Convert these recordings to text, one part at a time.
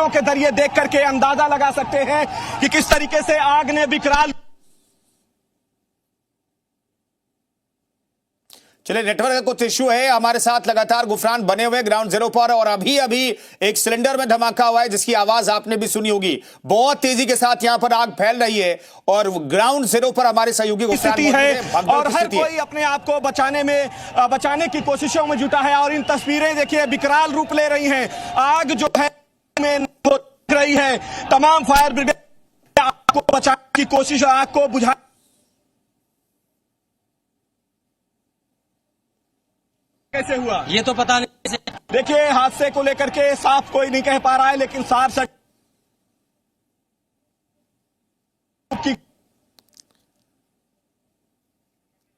तस्वीरों के जरिए देख करके अंदाजा लगा सकते हैं कि किस तरीके से आग ने विकराल। चलिए, नेटवर्क का कुछ इश्यू है। हमारे साथ लगातार गुफरान बने हुए ग्राउंड जीरो पर, और अभी अभी एक सिलेंडर में धमाका हुआ है जिसकी आवाज आपने भी सुनी होगी। बहुत तेजी के साथ यहां पर आग फैल रही है और ग्राउंड जीरो पर हमारे सहयोगी गुफरान है और हर कोई अपने आप को बचाने की कोशिशों में जुटा है। और इन तस्वीरें देखिए विकराल रूप ले रही हैं। आग जो है में हो रही है, तमाम फायर ब्रिगेड आग को बचाने की कोशिश, आग को बुझा कैसे हुआ ये तो पता नहीं। देखिए हादसे को लेकर के साफ कोई नहीं कह पा रहा है, लेकिन सार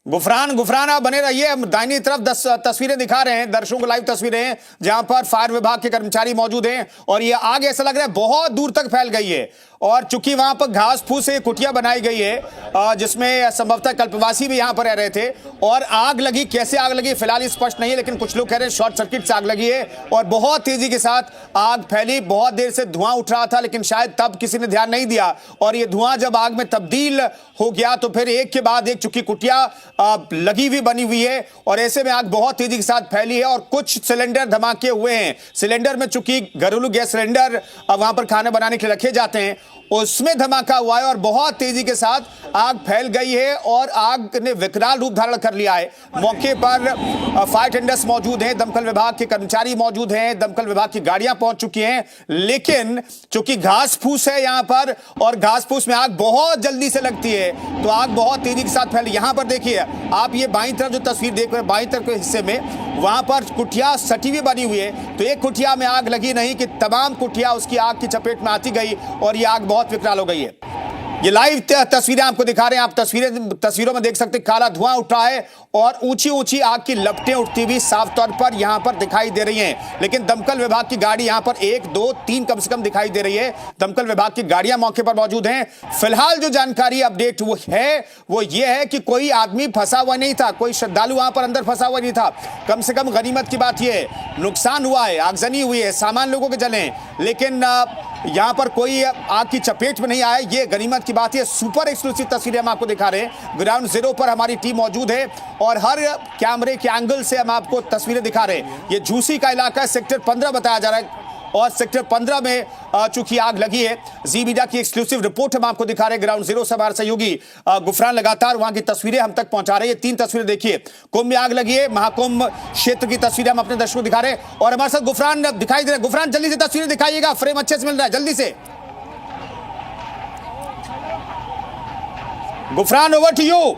गुफरान आप बने रहिए। हम दाहिनी तरफ 10 तस्वीरें दिखा रहे हैं दर्शकों को, लाइव तस्वीरें जहां पर फायर विभाग के कर्मचारी मौजूद हैं और ये आग ऐसा लग रहा है बहुत दूर तक फैल गई है। और चूंकि वहां पर घास फूस से कुटिया बनाई गई है जिसमें संभवतः कल्पवासी भी यहां पर रह रहे थे, और आग लगी, कैसे आग लगी फिलहाल स्पष्ट नहीं है, लेकिन कुछ लोग कह रहे हैं शॉर्ट सर्किट से आग लगी है और बहुत तेजी के साथ आग फैली। बहुत देर से धुआं उठ रहा था, लेकिन शायद तब किसी ने ध्यान नहीं दिया, और ये धुआं जब आग में तब्दील हो गया तो फिर एक के बाद एक चूंकि कुटिया लगी हुई बनी हुई है और ऐसे में आग बहुत तेजी के साथ फैली है। और कुछ सिलेंडर धमाके हुए हैं। सिलेंडर में चूंकि घरेलू गैस सिलेंडर वहां पर खाना बनाने के लिए रखे जाते हैं, उसमें धमाका हुआ है और बहुत तेजी के साथ आग फैल गई है और आग ने विकराल रूप धारण कर लिया है। मौके पर फायर टेंडर्स मौजूद हैं, दमकल विभाग के कर्मचारी मौजूद हैं, दमकल विभाग की गाड़ियां पहुंच चुकी हैं, लेकिन चूंकि घास फूस है यहां पर और घास फूस में आग बहुत जल्दी से लगती है तो आग बहुत तेजी के साथ फैली। यहां पर देखिए आप, ये बाईं तरफ जो तस्वीर देख रहे हैं, बाईं तरफ के हिस्से में वहां पर कुटिया सटी हुई बनी हुई है, तो एक कुटिया में आग लगी नहीं कि तमाम कुटिया उसकी आग की चपेट में आती गई और यह आग बहुत विकराल हो गई है। ये लाइव तस्वीरें आपको दिखा रहे हैं। आप तस्वीरों में देख सकते हैं काला धुआं उठ रहा है और ऊंची ऊंची आग की लपटें उठती हुई साफ तौर पर यहां पर दिखाई दे रही हैं। लेकिन दमकल विभाग की गाड़ी यहां पर 1 2 3 कम से कम दिखाई दे रही है। दमकल विभाग की गाड़ियां मौके पर मौजूद हैं। फिलहाल जो जानकारी अपडेट वो ये है कि कोई आदमी फंसा हुआ नहीं था, कोई श्रद्धालु वहां पर अंदर फंसा हुआ नहीं था। कम से कम गनीमत की बात यह है, नुकसान हुआ है, आगजनी हुई है, सामान लोगों के जले, लेकिन यहां पर कोई आग की चपेट में नहीं आया, ये गनीमत की बात है। सुपर एक्सक्लूसिव तस्वीरें हम आपको दिखा रहे हैं। ग्राउंड जीरो पर हमारी टीम मौजूद है और हर कैमरे के एंगल से हम आपको तस्वीरें दिखा रहे हैं। ये झूसी का इलाका है, सेक्टर 15 बताया जा रहा है और सेक्टर 15 में चूंकि आग लगी है। जी मीडिया की एक्सक्लूसिव रिपोर्ट हम आपको दिखा रहे हैं। ग्राउंड जीरो से हमारे सहयोगी गुफरान लगातार वहां की तस्वीरें हम तक पहुंचा रहे हैं। 3 तस्वीरें देखिए, कुंभ में आग लगी है, महाकुंभ क्षेत्र की तस्वीरें हम अपने दर्शकों को दिखा रहे हैं और हमारे साथ गुफरान दिखाई दे रहे हैं। गुफरान जल्दी से तस्वीरें दिखाइएगा, फ्रेम अच्छे से मिल रहा है, जल्दी से। Gufran over to you.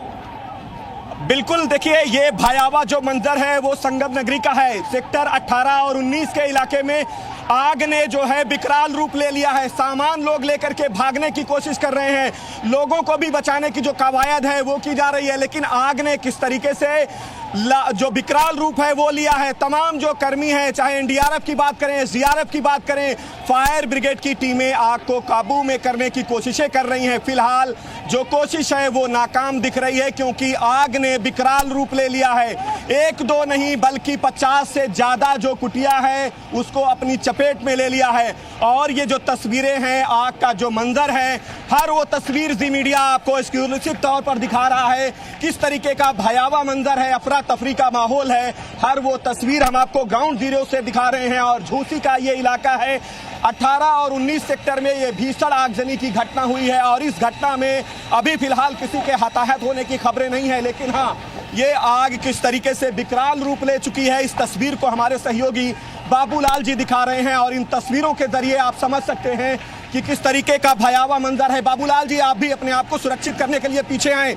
बिल्कुल, देखिए ये भयावह जो मंजर है वो संगम नगरी का है। सेक्टर 18 और 19 के इलाके में आग ने जो है विकराल रूप ले लिया है। सामान लोग लेकर के भागने की कोशिश कर रहे हैं, लोगों को भी बचाने की जो कवायद है वो की जा रही है, लेकिन आग ने किस तरीके से जो विकराल रूप है वो लिया है। तमाम जो कर्मी हैं, चाहे एनडीआरएफ की बात करें, एसडीआरएफ की बात करें, फायर ब्रिगेड की टीमें आग को काबू में करने की कोशिशें कर रही हैं। फिलहाल जो कोशिश है वो नाकाम दिख रही है क्योंकि आग ने विकराल रूप ले लिया है। 1 2 नहीं बल्कि 50 से ज्यादा जो कुटिया है उसको अपनी चपेट में ले लिया है। और ये जो तस्वीरें हैं, आग का जो मंजर है, हर वो तस्वीर जी मीडिया आपको एक्सक्लूसिव तौर पर दिखा रहा है। किस तरीके का भयावह मंजर है, अफरा तफरी का माहौल है, हर वो तस्वीर हम आपको ग्राउंड जीरो से दिखा रहे हैं। और झूसी का ये इलाका है, 18 और 19 सेक्टर में ये भीषण आगजनी की घटना हुई है और इस घटना में अभी फिलहाल किसी के हताहत होने की खबरें नहीं है, लेकिन हाँ, ये आग किस तरीके से विकराल रूप ले चुकी है, इस तस्वीर को हमारे सहयोगी बाबूलाल जी दिखा रहे हैं और इन तस्वीरों के जरिए आप समझ सकते हैं कि किस तरीके का भयावह मंजर है। बाबूलाल जी, आप भी अपने आप को सुरक्षित करने के लिए पीछे आए।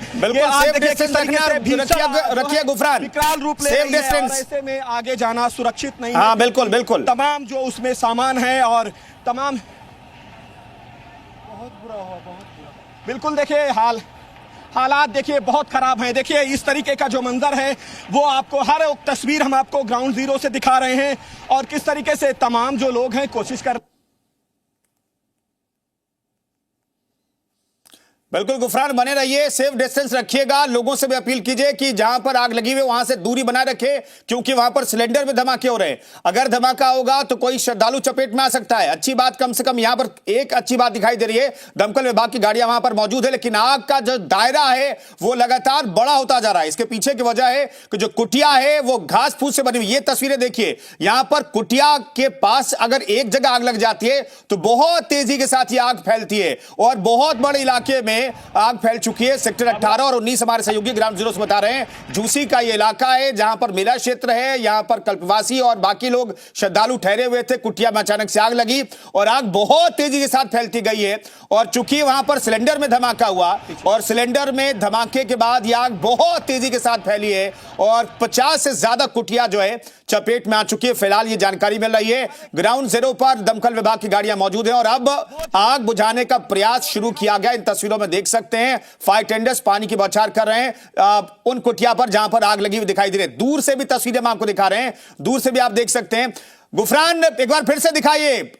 रखिए गुफरान, विकराल रूप ले रही है और ऐसे में आगे जाना सुरक्षित नहीं है। हाँ, बिल्कुल बिल्कुल। तमाम जो उसमें सामान है और तमाम बहुत बुरा हुआ, बहुत बुरा। बिल्कुल, देखिए हालात देखिए बहुत खराब हैं। देखिए इस तरीके का जो मंजर है वो आपको हर एक तस्वीर हम आपको ग्राउंड जीरो से दिखा रहे हैं और किस तरीके से तमाम जो लोग हैं कोशिश कर बिल्कुल गुफरान, बने रहिए, सेफ डिस्टेंस रखिएगा, लोगों से भी अपील कीजिए कि जहां पर आग लगी हुई वहां से दूरी बनाए रखे, क्योंकि वहां पर सिलेंडर में धमाके हो रहे हैं। अगर धमाका होगा तो कोई श्रद्धालु चपेट में आ सकता है। अच्छी बात, कम से कम यहां पर एक अच्छी बात दिखाई दे रही है, दमकल विभाग की गाड़ियां वहां पर मौजूद है, लेकिन आग का जो दायरा है वो लगातार बड़ा होता जा रहा है। इसके पीछे की वजह है कि जो कुटिया है वो घास फूस से बनी हुई। ये तस्वीरें देखिए, यहां पर कुटिया के पास अगर एक जगह आग लग जाती है तो बहुत तेजी के साथ ये आग फैलती है और बहुत बड़े इलाके में आग फैल चुकी है। सेक्टर 18 और 19 हमारे सहयोगी ग्राउंड जीरो से बता रहे हैं, झूसी का ये इलाका है जहां पर मेला क्षेत्र है। यहां पर कल्पवासी और बाकी लोग श्रद्धालु ठहरे हुए थे। कुटिया में अचानक से आग लगी और आग बहुत तेजी के साथ फैलती गई है और चूंकि वहां पर सिलेंडर में धमाका हुआ और सिलेंडर में धमाके के बाद यह आग बहुत तेजी के साथ फैली है और 50 से ज्यादा कुटिया जो है चपेट में आ चुकी है। फिलहाल ये जानकारी मिल रही है, ग्राउंड जीरो पर दमकल विभाग की गाड़ियां मौजूद हैं और अब आग बुझाने का प्रयास शुरू किया गया। इन तस्वीरों में देख सकते हैं फायर टेंडर्स पानी की बौछार कर रहे हैं उन कुटिया पर जहां पर आग लगी हुई दिखाई दे रही है। दूर से भी तस्वीरें हम आपको दिखा रहे हैं, दूर से भी आप देख सकते हैं। गुफरान, एक बार फिर से दिखाइए।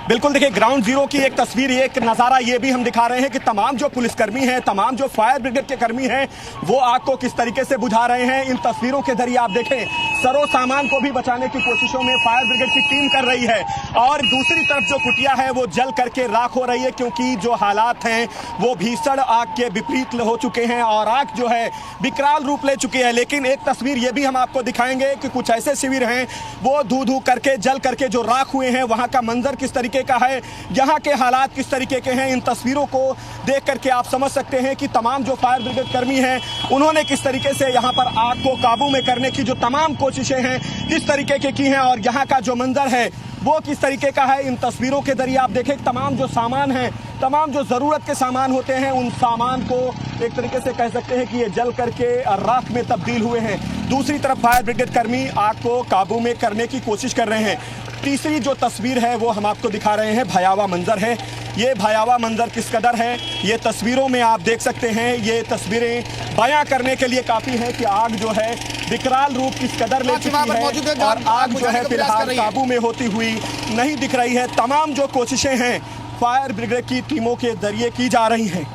बिल्कुल देखिए, ग्राउंड जीरो की एक तस्वीर, एक नज़ारा ये भी हम दिखा रहे हैं कि तमाम जो पुलिसकर्मी हैं, तमाम जो फायर ब्रिगेड के कर्मी हैं, वो आग को किस तरीके से बुझा रहे हैं। इन तस्वीरों के जरिए आप देखें, सरो सामान को भी बचाने की कोशिशों में फायर ब्रिगेड की टीम कर रही है और दूसरी तरफ जो कुटिया है वो जल करके राख हो रही है, क्योंकि जो हालात हैं वो भीषण आग के विपरीत हो चुके हैं और आग जो है विकराल रूप ले चुकी है। लेकिन एक तस्वीर ये भी हम आपको दिखाएंगे कि कुछ ऐसे शिविर हैं वो धू धू करके जल करके जो राख हुए हैं, वहाँ का मंजर किस तरीके का है, यहाँ के हालात किस तरीके के हैं। इन तस्वीरों को देख करके आप समझ सकते हैं कि तमाम जो फायर ब्रिगेड कर्मी हैं उन्होंने किस तरीके से यहाँ पर आग को काबू में करने की जो तमाम कोशिशें हैं किस तरीके की हैं और यहाँ का जो मंजर है वो किस तरीके का है। इन तस्वीरों के जरिए आप देखें तमाम जो सामान है, तमाम जो जरूरत के सामान होते हैं, उन सामान को एक तरीके से कह सकते हैं कि ये जल करके राख में तब्दील हुए हैं। दूसरी तरफ फायर ब्रिगेड कर्मी आग को काबू में करने की कोशिश कर रहे हैं। तीसरी जो तस्वीर है वो हम आपको दिखा रहे हैं, भयावह मंजर है। ये भयावह मंजर किस कदर है ये तस्वीरों में आप देख सकते हैं। ये तस्वीरें बयां करने के लिए काफ़ी है कि आग जो है विकराल रूप किस कदर ले चुकी है और आग जो है फिलहाल काबू में होती हुई नहीं दिख रही है। तमाम जो कोशिशें हैं फायर ब्रिगेड की टीमों के जरिए की जा रही हैं।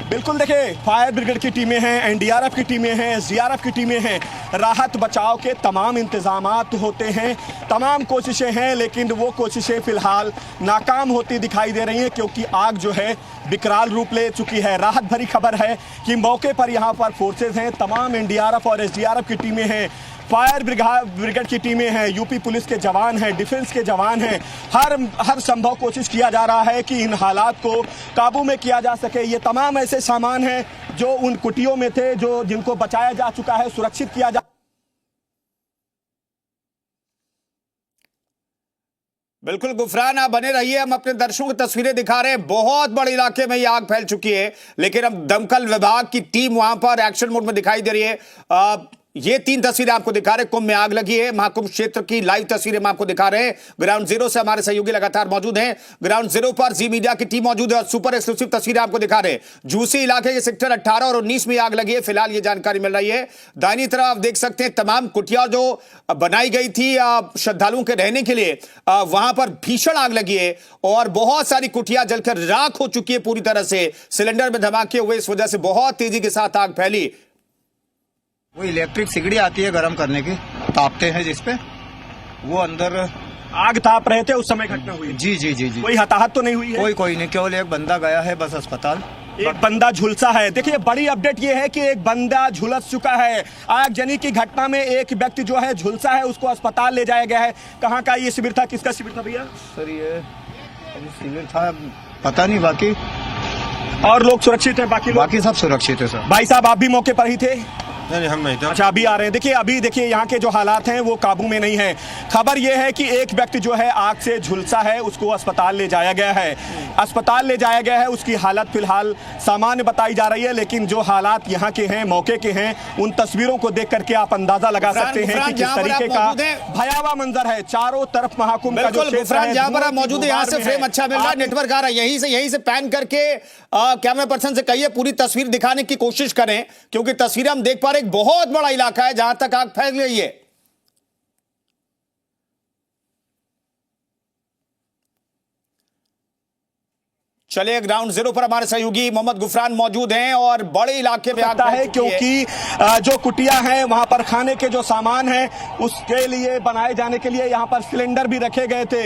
बिल्कुल देखिए, फायर ब्रिगेड की टीमें हैं, एनडीआरएफ की टीमें हैं, एसडीआरएफ की टीमें हैं, राहत बचाव के तमाम इंतजामात होते हैं, तमाम कोशिशें हैं, लेकिन वो कोशिशें फिलहाल नाकाम होती दिखाई दे रही हैं क्योंकि आग जो है विकराल रूप ले चुकी है। राहत भरी खबर है कि मौके पर यहाँ पर फोर्सेज हैं, तमाम एनडीआरएफ और एसडीआरएफ की टीमें हैं, फायर ब्रिगेड की टीमें हैं, यूपी पुलिस के जवान हैं, डिफेंस के जवान हैं। हर संभव कोशिश किया जा रहा है कि इन हालात को काबू में किया जा सके। ये तमाम ऐसे सामान हैं जो उन कुटियों में थे, जो जिनको बचाया जा चुका है, सुरक्षित किया जा। बिल्कुल गुफरान, आप बने रहिए, हम अपने दर्शकों को तस्वीरें दिखा रहे हैं। बहुत बड़े इलाके में यह आग फैल चुकी है, लेकिन अब दमकल विभाग की टीम वहां पर एक्शन मोड में दिखाई दे रही है। ये 3 तस्वीरें आपको दिखा रहे हैं, कुंभ में आग लगी है, महाकुंभ क्षेत्र की लाइव तस्वीरें हम आपको दिखा रहे हैं। ग्राउंड जीरो से हमारे सहयोगी लगातार मौजूद हैं, ग्राउंड जीरो पर जी मीडिया की टीम मौजूद है और सुपर एक्सक्लूसिव तस्वीरें आपको दिखा रहे हैं। झूसी इलाके के सेक्टर 18 और 19 में आग लगी है, फिलहाल ये जानकारी मिल रही है। दाहिनी तरफ आप देख सकते हैं तमाम कुटिया जो बनाई गई थी श्रद्धालुओं के रहने के लिए, वहां पर भीषण आग लगी है और बहुत सारी कुटिया जलकर राख हो चुकी है पूरी तरह से। सिलेंडर में धमाके हुए, इस वजह से बहुत तेजी के साथ आग फैली। वो इलेक्ट्रिक सिगड़ी आती है गर्म करने की, तापते हैं जिसपे, वो अंदर आग ताप रहे थे उस समय घटना हुई। जी जी जी जी। कोई हताहत तो नहीं हुई है? कोई नहीं, केवल एक बंदा गया है बस अस्पताल। एक बंदा झुलसा है। देखिए, बड़ी अपडेट ये है कि एक बंदा झुलस चुका है। आगजनी की घटना में एक व्यक्ति जो है झुलसा है, उसको अस्पताल ले जाया गया है। कहाँ का ये शिविर था, किसका शिविर था भैया? सर ये शिविर था, पता नहीं, बाकी और लोग सुरक्षित हैं? बाकी सब सुरक्षित है सर। भाई साहब, आप भी मौके पर ही थे? नहीं, हम नहीं थे। अच्छा, अभी आ रहे हैं। देखिए, अभी देखिए यहाँ के जो हालात हैं वो काबू में नहीं है। खबर ये है कि एक व्यक्ति जो है आग से झुलसा है, उसको अस्पताल ले जाया गया है। अस्पताल ले जाया गया है, उसकी हालत फिलहाल सामान्य बताई जा रही है, लेकिन जो हालात यहाँ के हैं, मौके के हैं, उन तस्वीरों को देख करके आप अंदाजा लगा सकते हैं कि किस तरीके का भयावह मंजर है। चारों तरफ महाकुंभ का जो क्षेत्र है, जहां पर आप मौजूद है, यहाँ से फ्रेम अच्छा मिल रहा है, नेटवर्क आ रहा है, यहीं से पैन करके कैमरा पर्सन से कहिए पूरी तस्वीर दिखाने की कोशिश करें, क्योंकि तस्वीरें हम देख पा रहे हैं एक बहुत बड़ा इलाका है जहां तक आग फैल गई है। चलिए ग्राउंड जीरो पर हमारे सहयोगी मोहम्मद गुफरान मौजूद हैं और बड़े इलाके में लगता है क्योंकि जो कुटिया है वहां पर खाने के जो सामान है उसके लिए बनाए जाने के लिए यहाँ पर सिलेंडर भी रखे गए थे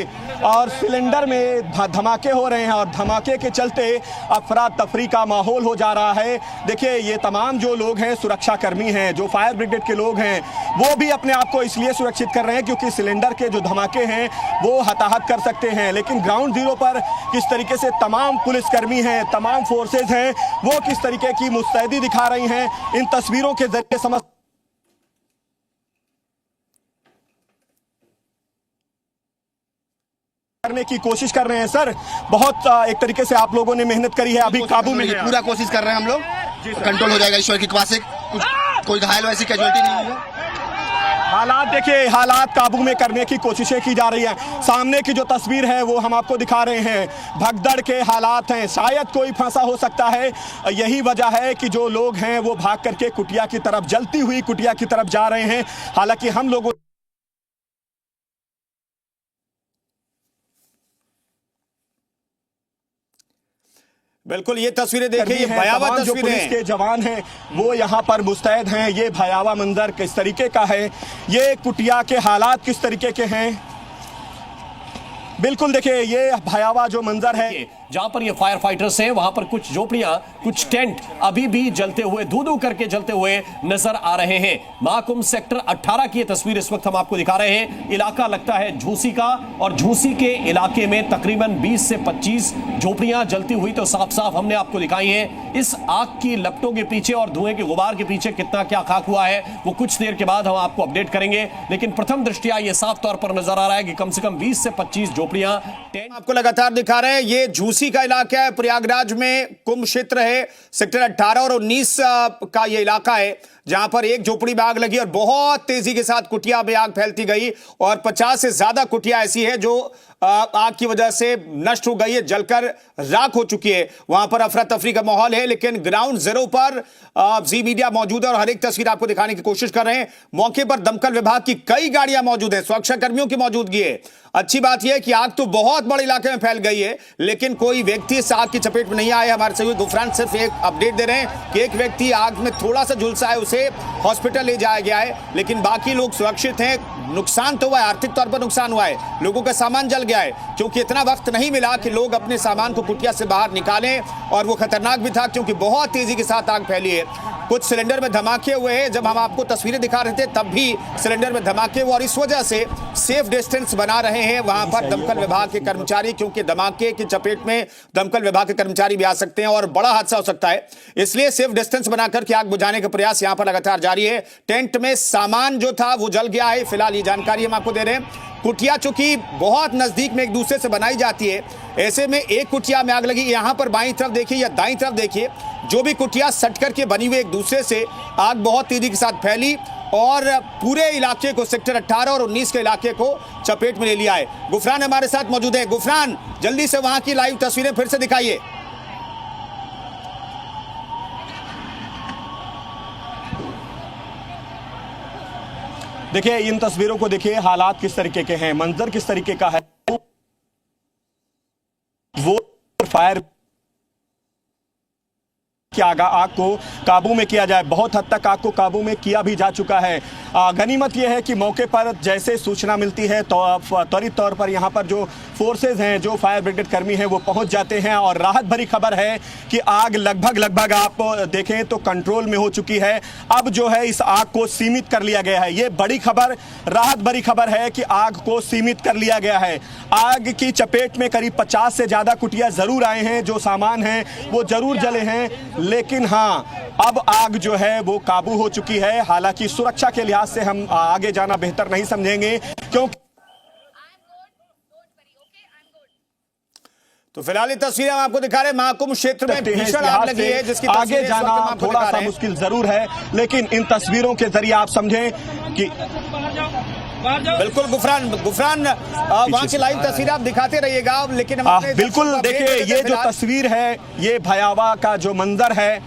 और सिलेंडर में धमाके हो रहे हैं और धमाके के चलते अफरा तफरी का माहौल हो जा रहा है। देखिए ये तमाम जो लोग हैं सुरक्षा कर्मी हैं, जो फायर ब्रिगेड के लोग हैं, वो भी अपने आप को इसलिए सुरक्षित कर रहे हैं क्योंकि सिलेंडर के जो धमाके हैं वो हताहत कर सकते हैं। लेकिन ग्राउंड जीरो पर किस तरीके से तमाम पुलिसकर्मी हैं, तमाम फोर्सेज हैं, वो किस तरीके की मुस्तैदी दिखा रही हैं, इन तस्वीरों के जरिए समझ करने की कोशिश कर रहे हैं। सर बहुत एक तरीके से आप लोगों ने मेहनत करी है, अभी काबू में है। पूरा कोशिश कर रहे हैं हम लोग, कंट्रोल हो जाएगा ईश्वर की कृपा से। कोई घायल वैसी कैजुअलिटी नहीं हुई। हालात देखिए, हालात काबू में करने की कोशिशें की जा रही हैं। सामने की जो तस्वीर है वो हम आपको दिखा रहे हैं, भगदड़ के हालात हैं, शायद कोई फंसा हो सकता है। यही वजह है कि जो लोग हैं वो भाग करके कुटिया की तरफ, जलती हुई कुटिया की तरफ जा रहे हैं। हालांकि हम लोगों बिल्कुल ये तस्वीरें देखिए, ये भयावह जो पुलिस तस्वीरें के जवान हैं वो यहाँ पर मुस्तैद हैं। ये भयावह मंजर किस तरीके का है, ये कुटिया के हालात किस तरीके के हैं, बिल्कुल देखिए ये भयावह जो मंजर है। जहां पर ये फायर फाइटर्स हैं वहां पर कुछ झोपड़ियां, कुछ टेंट अभी भी जलते हुए, धू-धू करके जलते हुए नजर आ रहे हैं। महाकुंभ सेक्टर 18 की ये तस्वीर इस वक्त हम आपको दिखा रहे हैं। इलाका लगता है झूसी का और झूसी के इलाके में तकरीबन 20 से 25 झोपड़ियां जलती हुई तो साफ साफ हमने आपको दिखाई हैं। इस आग की लपटों के पीछे और धुएं के गुबार के पीछे कितना क्या खाक हुआ है वो कुछ देर के बाद हम आपको अपडेट करेंगे। लेकिन प्रथम दृष्टिया ये साफ तौर पर नजर आ रहा है कि कम से कम 20 से 25 झोपड़ियां आपको लगातार दिखा रहे हैं। ये झूसी का इलाका है, प्रयागराज में कुंभ क्षेत्र है, सेक्टर 18 और 19 का ये इलाका है जहां पर एक झोपड़ी में आग लगी और बहुत तेजी के साथ कुटिया में आग फैलती गई और 50 से ज्यादा कुटिया ऐसी है जो आग की वजह से नष्ट हो गई है, जलकर राख हो चुकी है। वहां पर अफरा तफरी का माहौल है। लेकिन ग्राउंड जीरो पर जी मीडिया मौजूद है और हर एक तस्वीर आपको दिखाने की कोशिश कर रहे हैं। मौके पर दमकल विभाग की कई गाड़ियां मौजूद है, सुरक्षा कर्मियों की मौजूदगी है। अच्छी बात यह है कि आग तो बहुत बड़े इलाके में फैल गई है लेकिन कोई व्यक्ति इस आग की चपेट में नहीं आया। हमारे सहयोगी गुफरान सिर्फ एक अपडेट दे रहे हैं कि एक व्यक्ति आग में थोड़ा सा झुलसा है, उसे हॉस्पिटल ले जाया गया है, लेकिन बाकी लोग सुरक्षित हैं। नुकसान तो हुआ है, आर्थिक तौर पर नुकसान हुआ है, लोगों का सामान जल गया है क्योंकि इतना वक्त नहीं मिला कि लोग अपने सामान को कुटिया से बाहर निकालें और वो खतरनाक भी था क्योंकि बहुत तेजी के साथ आग फैली है। कुछ सिलेंडर में धमाके हुए हैं, जब हम आपको तस्वीरें दिखा रहे थे तब भी सिलेंडर में धमाके हुए और इस वजह से सेफ डिस्टेंस बना रहे हैं वहां पर दमकल विभाग के कर्मचारी, क्योंकि धमाके की चपेट में दमकल विभाग के कर्मचारी भी आ सकते हैं और बड़ा हादसा हो सकता है। इसलिए सेफ डिस्टेंस बनाकर के आग बुझाने का प्रयास यहां पर लगातार जारी है। टेंट में सामान जो था वो जल गया है, फिलहाल ये जानकारी हम आपको दे रहे हैं। कुटिया चूंकि बहुत नजदीक में एक दूसरे से बनाई जाती है, ऐसे में एक कुटिया में आग लगी। यहां पर बाईं तरफ देखिए या दाईं तरफ देखिए, जो भी कुटिया सट करके बनी हुई एक दूसरे से, आग बहुत तेजी के साथ फैली और पूरे इलाके को, सेक्टर 18 और 19 के इलाके को चपेट में ले लिया है। गुफरान हमारे साथ मौजूद है। गुफरान, जल्दी से वहां की लाइव तस्वीरें फिर से दिखाइए। देखिए इन तस्वीरों को देखिए, हालात किस तरीके के हैं, मंजर किस तरीके का है। वो फायर कि आग को काबू में किया जाए, बहुत हद तक आग को काबू में किया भी जा चुका है। गनीमत यह है कि मौके पर जैसे सूचना मिलती है तो त्वरित तौर पर यहाँ पर जो फोर्सेज हैं, जो फायर ब्रिगेड कर्मी हैं वो पहुँच जाते हैं और राहत भरी खबर है कि आग लगभग आप देखें तो कंट्रोल में हो चुकी है। अब जो है इस आग को सीमित कर लिया गया है। ये बड़ी खबर, राहत भरी खबर है कि आग को सीमित कर लिया गया है। आग की चपेट में करीब 50 से ज़्यादा कुटिया ज़रूर आए हैं, जो सामान हैं वो ज़रूर जले हैं, लेकिन हाँ अब आग जो है वो काबू हो चुकी है। हालांकि सुरक्षा के लिहाज से हम आगे जाना बेहतर नहीं समझेंगे क्योंकि तो फिलहाल ये तस्वीरें हम आपको दिखा रहे हैं। महाकुंभ क्षेत्र में भीषण आग लगी है जिसकी आगे जाना थोड़ा सा मुश्किल जरूर है, लेकिन इन तस्वीरों के जरिए आप समझें कि बिल्कुल गुफरान वहां की लाइव तस्वीर आप दिखाते रहिएगा। लेकिन बिल्कुल देखिए ये जो तस्वीर है, ये भयावह का जो मंजर है।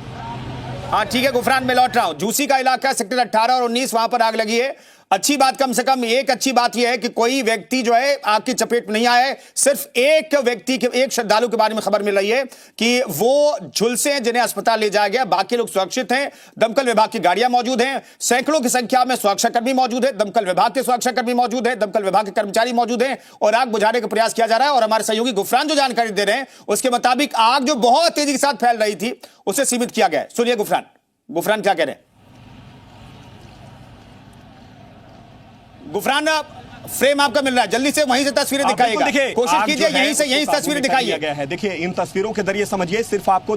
हाँ ठीक है गुफरान, मैं लौट रहा हूँ। झूसी का इलाका सेक्टर 18 और 19, वहां पर आग लगी है अच्छी बात, कम से कम एक अच्छी बात यह है कि कोई व्यक्ति जो है आग की चपेट में नहीं आया है। सिर्फ एक व्यक्ति के, एक श्रद्धालु के बारे में खबर मिल रही है कि वो झुलसे हैं, जिन्हें अस्पताल ले जाया गया। बाकी लोग सुरक्षित हैं। दमकल विभाग की गाड़ियां मौजूद हैं, सैकड़ों की संख्या में सुरक्षाकर्मी मौजूद है, दमकल विभाग के सुरक्षाकर्मी मौजूद है, दमकल विभाग के कर्मचारी मौजूद हैं और आग बुझाने का प्रयास किया जा रहा है। और हमारे सहयोगी गुफरान जो जानकारी दे रहे हैं उसके मुताबिक आग जो बहुत तेजी के साथ फैल रही थी उसे सीमित किया गया है। सुनिए गुफरान क्या कह रहे हैं। गुफरान, फ्रेम आपका मिल रहा है, जल्दी से वहीं से तस्वीरें दिखाइएगा। देखिए, कोशिश कीजिए यहीं तस्वीरें दिखाइए गया है। देखिए, इन तस्वीरों के जरिए समझिए, सिर्फ आपको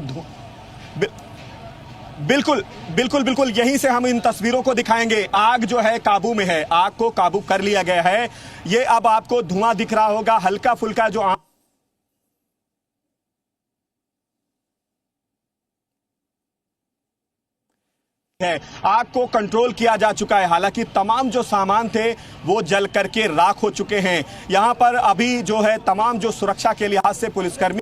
बिल्कुल बिल्कुल बिल्कुल यहीं से हम इन तस्वीरों को दिखाएंगे। आग जो है काबू में है, आग को काबू कर लिया गया है। ये अब आपको धुआं दिख रहा होगा, हल्का फुल्का जो है। आग को कंट्रोल किया जा चुका है। हालांकि तमाम जो सामान थे वो जल करके राख हो चुके हैं। यहां पर अभी जो है तमाम जो सुरक्षा के लिहाज से पुलिसकर्मी,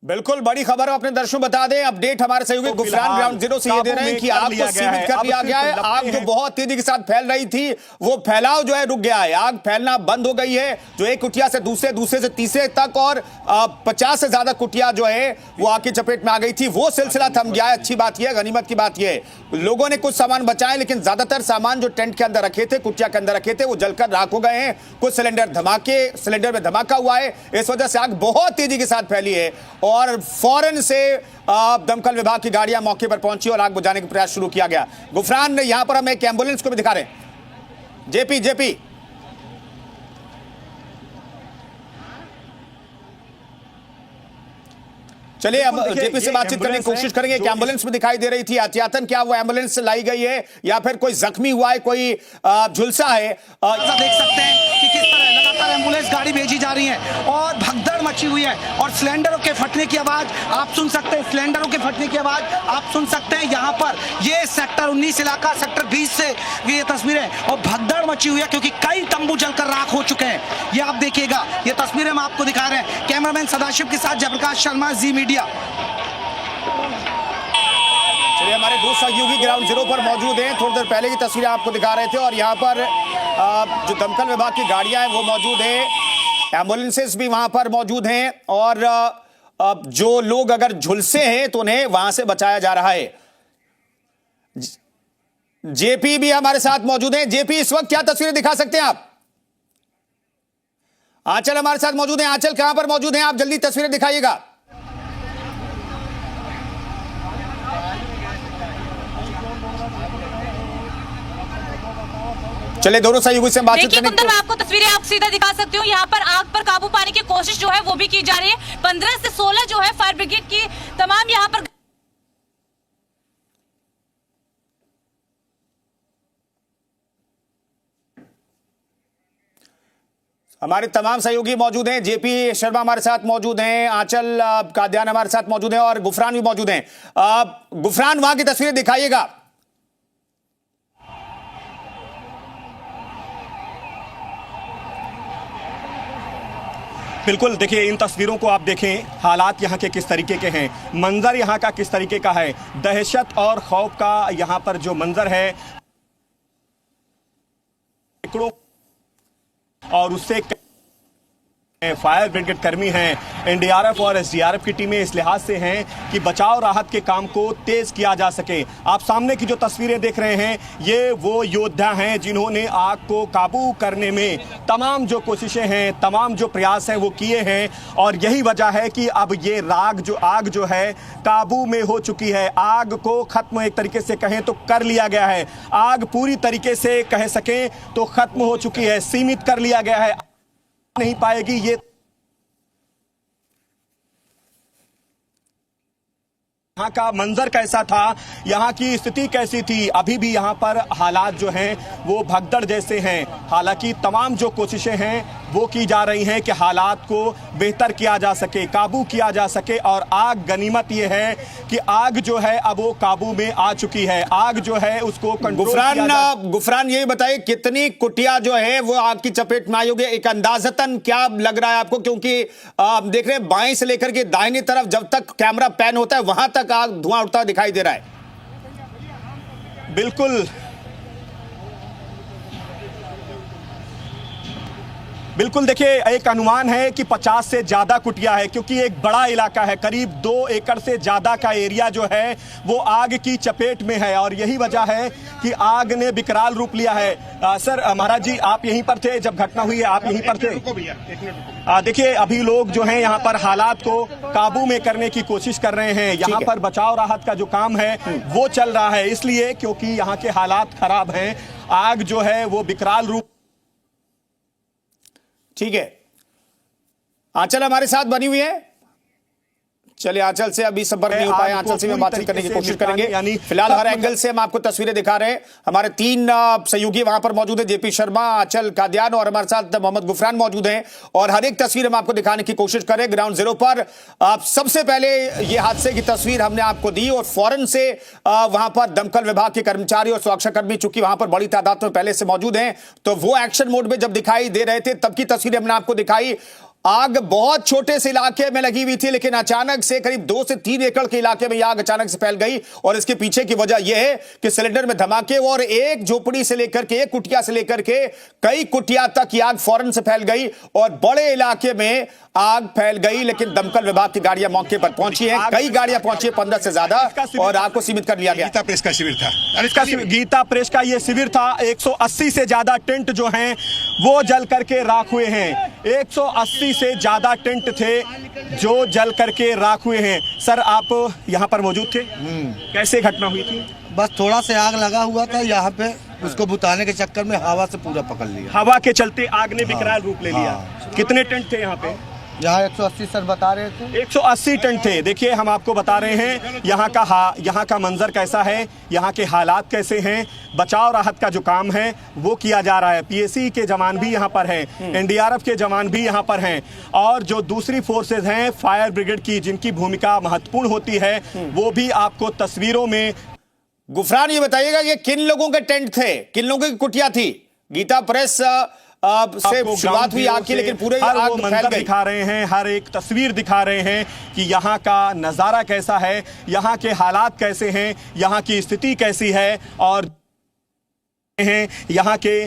बिल्कुल बड़ी खबर अपने दर्शकों बता दें। अपडेट हमारे सहयोगी गुफरान ग्राउंड जीरो से ये दे रहे हैं कि आग को सीमित कर लिया गया है। आग जो बहुत तेजी के साथ फैल रही थी वो फैलाव जो है रुक गया है। आग फैलना बंद हो गई है। जो एक कुटिया से दूसरे से तीसरे तक और 50 से ज्यादा कुटिया जो है वो आग की चपेट में आ गई थी, वो सिलसिला थम गया है। अच्छी बात यह, गनीमत की बात यह, लोगों ने कुछ सामान बचाए लेकिन ज्यादातर सामान जो टेंट के अंदर रखे थे, कुटिया के अंदर रखे थे, वो जलकर राख हो गए हैं। कुछ सिलेंडर में धमाका हुआ है, इस वजह से आग बहुत तेजी के साथ फैली है और फौरन से दमकल विभाग की गाड़ियां मौके पर पहुंची और आग बुझाने का प्रयास शुरू किया गया। गुफरान, यहां पर हम एक एम्बुलेंस को भी दिखा रहे हैं। जेपी चलिए अब जेपी से बातचीत करने की कोशिश करेंगे। एक एम्बुलेंस में दिखाई दे रही थी एहतियातन, क्या वो एम्बुलेंस लाई गई है या फिर कोई जख्मी हुआ है, कोई झुलसा है? देख सकते हैं कि किस तरह लगातार एम्बुलेंस गाड़ी भेजी जा रही है और भगदड़ मची हुई है और सिलेंडरों के फटने की आवाज आप सुन सकते हैं। सिलेंडरों के फटने की आवाज आप सुन सकते हैं। यहाँ पर ये सेक्टर 19 इलाका, सेक्टर 20 से ये तस्वीरें और भगदड़ मची हुई है क्योंकि कई तंबू जलकर राख हो चुके हैं। ये आप देखिएगा, ये तस्वीरें हम आपको दिखा रहे हैं। कैमरामैन सदाशिव के साथ जयप्रकाश शर्मा, जी मीडिया। चलिए, हमारे दो सहयोगी ग्राउंड जीरो पर मौजूद हैं। थोड़ी देर पहले की तस्वीरें आपको दिखा रहे थे और यहाँ पर जो दमकल विभाग की गाड़ियां हैं वो मौजूद हैं, एम्बुलेंसेस भी वहां पर मौजूद हैं और जो लोग अगर झुलसे हैं तो उन्हें वहां से बचाया जा रहा है। जेपी भी हमारे साथ मौजूद हैं। जेपी, इस वक्त क्या तस्वीरें दिखा सकते हैं आप? आंचल हमारे साथ मौजूद हैं। आंचल, कहां पर मौजूद हैं आप? जल्दी तस्वीरें दिखाइएगा। चले दोनों सहयोगी से बातचीत करने की। मैं आपको तस्वीरें आप सीधा दिखा सकती हूँ। यहाँ पर आग पर काबू पाने की कोशिश जो है वो भी की जा रही है। 15 से 16 जो है फायर ब्रिगेड की तमाम यहाँ पर हमारे तमाम सहयोगी मौजूद हैं। जेपी शर्मा हमारे साथ मौजूद हैं, आंचल कादियान हमारे साथ मौजूद हैं और गुफरान भी मौजूद हैं। गुफरान, वहां की तस्वीरें दिखाइएगा। बिल्कुल, देखिए इन तस्वीरों को आप देखें, हालात यहाँ के किस तरीके के हैं, मंजर यहाँ का किस तरीके का है। दहशत और खौफ का यहाँ पर जो मंजर है और उससे फायर ब्रिगेड कर्मी हैं, एनडीआरएफ और एसडीआरएफ की टीमें इस लिहाज से हैं कि बचाव राहत के काम को तेज किया जा सके। आप सामने की जो तस्वीरें देख रहे हैं ये वो योद्धा हैं जिन्होंने आग को काबू करने में तमाम जो कोशिशें हैं, तमाम जो प्रयास हैं वो किए हैं और यही वजह है कि अब ये आग जो है काबू में हो चुकी है। आग को खत्म एक तरीके से कहें तो कर लिया गया है। आग पूरी तरीके से कह सकें तो खत्म हो चुकी है, सीमित कर लिया गया है, नहीं पाएगी। ये यहाँ का मंजर कैसा था, यहाँ की स्थिति कैसी थी, अभी भी यहाँ पर हालात जो हैं वो भगदड़ जैसे हैं। हालांकि तमाम जो कोशिशें हैं वो की जा रही हैं कि हालात को बेहतर किया जा सके, काबू किया जा सके। और आग, गनीमत ये है कि आग जो है अब वो काबू में आ चुकी है, आग जो है उसको कंट्रोल किया जा। गुफरान यही बताइए कितनी कुटिया जो है वो आग की चपेट में आई होगी, एक अंदाजतन क्या लग रहा है आपको? क्योंकि देख रहे हैं बाएं से लेकर के दाहिनी तरफ जब तक कैमरा पैन होता है वहां तक आग धुआं उठता दिखाई दे रहा है। बिल्कुल देखिए, एक अनुमान है कि 50 से ज़्यादा कुटिया है, क्योंकि एक बड़ा इलाका है, करीब 2 एकड़ से ज़्यादा का एरिया जो है वो आग की चपेट में है। और यही वजह है कि आग ने विकराल रूप लिया है। सर महाराज जी, आप यहीं पर थे जब घटना हुई है? आप यहीं पर थे? देखिए, अभी लोग जो हैं यहाँ पर हालात को काबू में करने की कोशिश कर रहे हैं। यहाँ पर बचाव राहत का जो काम है वो चल रहा है, इसलिए क्योंकि यहाँ के हालात खराब हैं। आग जो है वो विकराल रूप। ठीक है, आंचल हमारे साथ बनी हुई है। चलिए, आंचल से अभी संपर्क नहीं हो पाया, आंचल से हम बातचीत करने की कोशिश करेंगे। फिलहाल हर एंगल से हम आपको तस्वीरें दिखा रहे हैं। हमारे 3 सहयोगी वहां पर मौजूद है, जेपी शर्मा, आंचल कादियान और हमारे साथ मोहम्मद गुफरान मौजूद हैं। और हर एक तस्वीर हम आपको दिखाने की कोशिश करें ग्राउंड जीरो पर। सबसे पहले ये हादसे की तस्वीर हमने आपको दी और फौरन से वहां पर दमकल विभाग के कर्मचारी और सुरक्षाकर्मी चूंकि वहां पर बड़ी तादाद में पहले से मौजूद हैं, तो वो एक्शन मोड में जब दिखाई दे रहे थे तब की तस्वीरें हमने आपको दिखाई। आग बहुत छोटे से इलाके में लगी हुई थी, लेकिन अचानक से करीब 2 से 3 एकड़ के इलाके में यह आग अचानक से फैल गई। और इसके पीछे की वजह यह है कि सिलेंडर में धमाके और एक झोपड़ी से लेकर के, एक कुटिया से लेकर के कई कुटिया तक यह आग फौरन से फैल गई और बड़े इलाके में आग फैल गई। लेकिन दमकल विभाग की गाड़ियां मौके पर पहुंची हैं, कई गाड़ियां पहुंची है, 15 से ज्यादा, और आग को सीमित कर लिया गया। गीता प्रेस का शिविर था, गीता प्रेस का यह शिविर था। 180 से ज्यादा टेंट जो हैं वो जल करके राख हुए हैं। 180 से ज्यादा टेंट थे जो जल करके राख हुए हैं। सर, आप यहाँ पर मौजूद थे, कैसे घटना हुई थी? बस थोड़ा से आग लगा हुआ था यहाँ पे, उसको बुताने के चक्कर में हवा से पूरा पकड़ लिया। हवा के चलते आग ने विकराल रूप ले लिया। कितने टेंट थे यहाँ पे? यहाँ 180 सर बता रहे थे, 180 टेंट थे। देखिए, हम आपको बता रहे हैं यहाँ का मंजर कैसा है, यहाँ के हालात कैसे हैं। बचाव राहत का जो काम है वो किया जा रहा है। पीएसी के जवान भी यहाँ पर हैं, एनडीआरएफ के जवान भी यहाँ पर हैं, और जो दूसरी फोर्सेज हैं फायर ब्रिगेड की, जिनकी भूमिका महत्वपूर्ण होती है, वो भी आपको तस्वीरों में। गुफरान, ये बताइएगा ये किन लोगों के टेंट थे, किन लोगों की कुटिया थी? गीता प्रेस से शुरुआत हुई आग की, लेकिन पूरे आग फैल गई। दिखा रहे हैं, हर एक तस्वीर दिखा रहे हैं कि यहाँ का नजारा कैसा है, यहाँ के हालात कैसे हैं, यहाँ की स्थिति कैसी है, और यहाँ के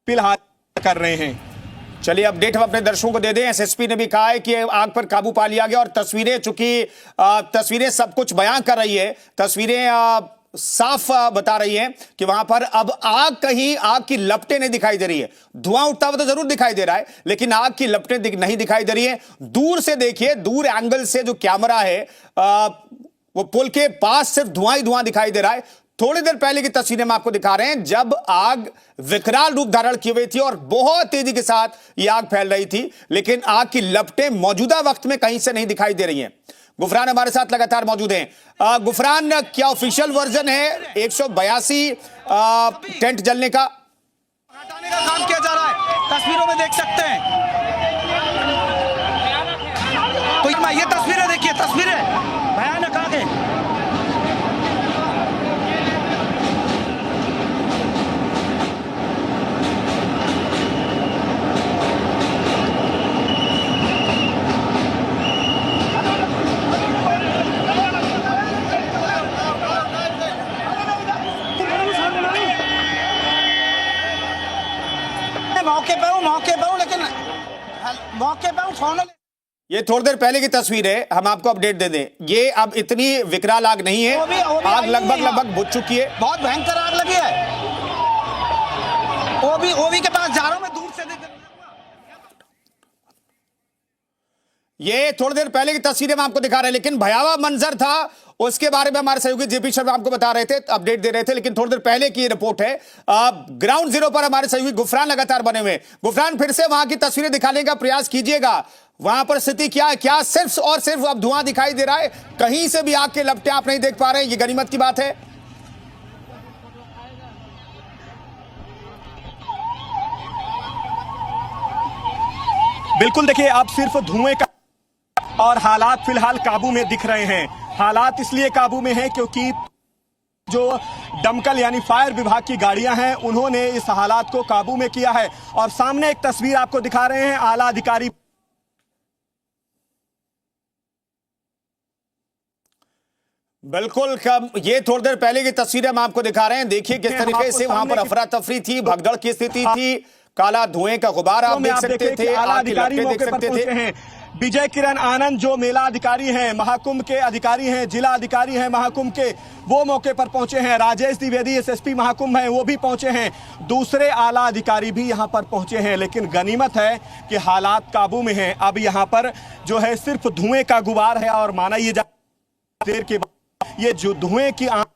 फिलहाल कर रहे हैं। चलिए, अपडेट हम अपने दर्शकों को दे दें। एसएसपी ने भी कहा है कि आग पर काबू पा लिया गया और तस्वीरें, चूंकि तस्वीरें सब कुछ बयां कर रही है, तस्वीरें साफ बता रही है कि वहां पर अब आग की लपटें नहीं दिखाई दे रही है। धुआं उठता हुआ तो जरूर दिखाई दे रहा है, लेकिन आग की लपटें नहीं दिखाई दे रही है। दूर से देखिए, दूर एंगल से जो कैमरा है वो पुल के पास सिर्फ धुआं ही धुआं दिखाई दे रहा है। थोड़ी देर पहले की तस्वीरें हम आपको दिखा रहे हैं जब आग विकराल रूप धारण की हुई थी और बहुत तेजी के साथ यह आग फैल रही थी, लेकिन आग की लपटें मौजूदा वक्त में कहीं से नहीं दिखाई दे रही हैं। गुफरान हमारे साथ लगातार मौजूद हैं। गुफरान, क्या ऑफिशियल वर्जन है 182 टेंट जलने का? हटाने का काम किया जा रहा है, तस्वीरों में देख सकते हैं। तो ये तस्वीरें देखिए, तस्वीरें भयानक आगे। मौके पे हूं, लेकिन मौके पे हूं, फोन। ये थोड़ी देर पहले की तस्वीर है, हम आपको अपडेट दे दें। ये अब इतनी विकराल आग नहीं है, आग लगभग बुझ चुकी है। बहुत भयंकर आग लगी है। ओबी के पास जा रहा हूं मैं, दूर से ये थोड़ी देर पहले की तस्वीरें हम आपको दिखा रहे हैं, लेकिन भयावह मंजर था, उसके बारे में हमारे सहयोगी जेपी शर्मा आपको बता रहे थे, अपडेट दे रहे थे। लेकिन थोड़ी देर पहले की रिपोर्ट है। ग्राउंड जीरो पर हमारे सहयोगी गुफरान लगातार बने हुए। गुफरान, फिर से वहां की तस्वीरें दिखाने का प्रयास कीजिएगा। वहां पर स्थिति क्या है? क्या सिर्फ और सिर्फ अब धुआं दिखाई दे रहा है? कहीं से भी आग के लपटें आप नहीं देख पा रहे हैं? ये गनीमत की बात है। बिल्कुल देखिए, अब सिर्फ धुएं का और हालात फिलहाल काबू में दिख रहे हैं। हालात इसलिए काबू में हैं क्योंकि जो दमकल यानी फायर विभाग की गाड़ियां हैं उन्होंने इस हालात को काबू में किया है। और सामने एक तस्वीर आपको दिखा रहे हैं, आला अधिकारी बिल्कुल। कब ये थोड़ी देर पहले की तस्वीरें हम आपको दिखा रहे हैं, देखिए किस तरीके से वहां पर अफरा तफरी थी, भगदड़ की स्थिति थी, काला धुएं का गुबार आप देख सकते थे, आला आग की अधिकारी लपटें देख मौके पर सकते थे। पहुंचे हैं। विजय किरण आनंद जो मेला अधिकारी हैं, महाकुंभ के अधिकारी हैं, जिला अधिकारी हैं महाकुंभ के, वो मौके पर पहुंचे हैं। राजेश द्विवेदी एसएसपी महाकुंभ हैं, वो भी पहुंचे हैं। दूसरे आला अधिकारी भी यहां पर पहुंचे हैं। लेकिन गनीमत है कि हालात काबू में हैं। अब यहां पर जो है सिर्फ धुएं का गुबार है और माना ये जा देर के बाद ये जो धुएं की आग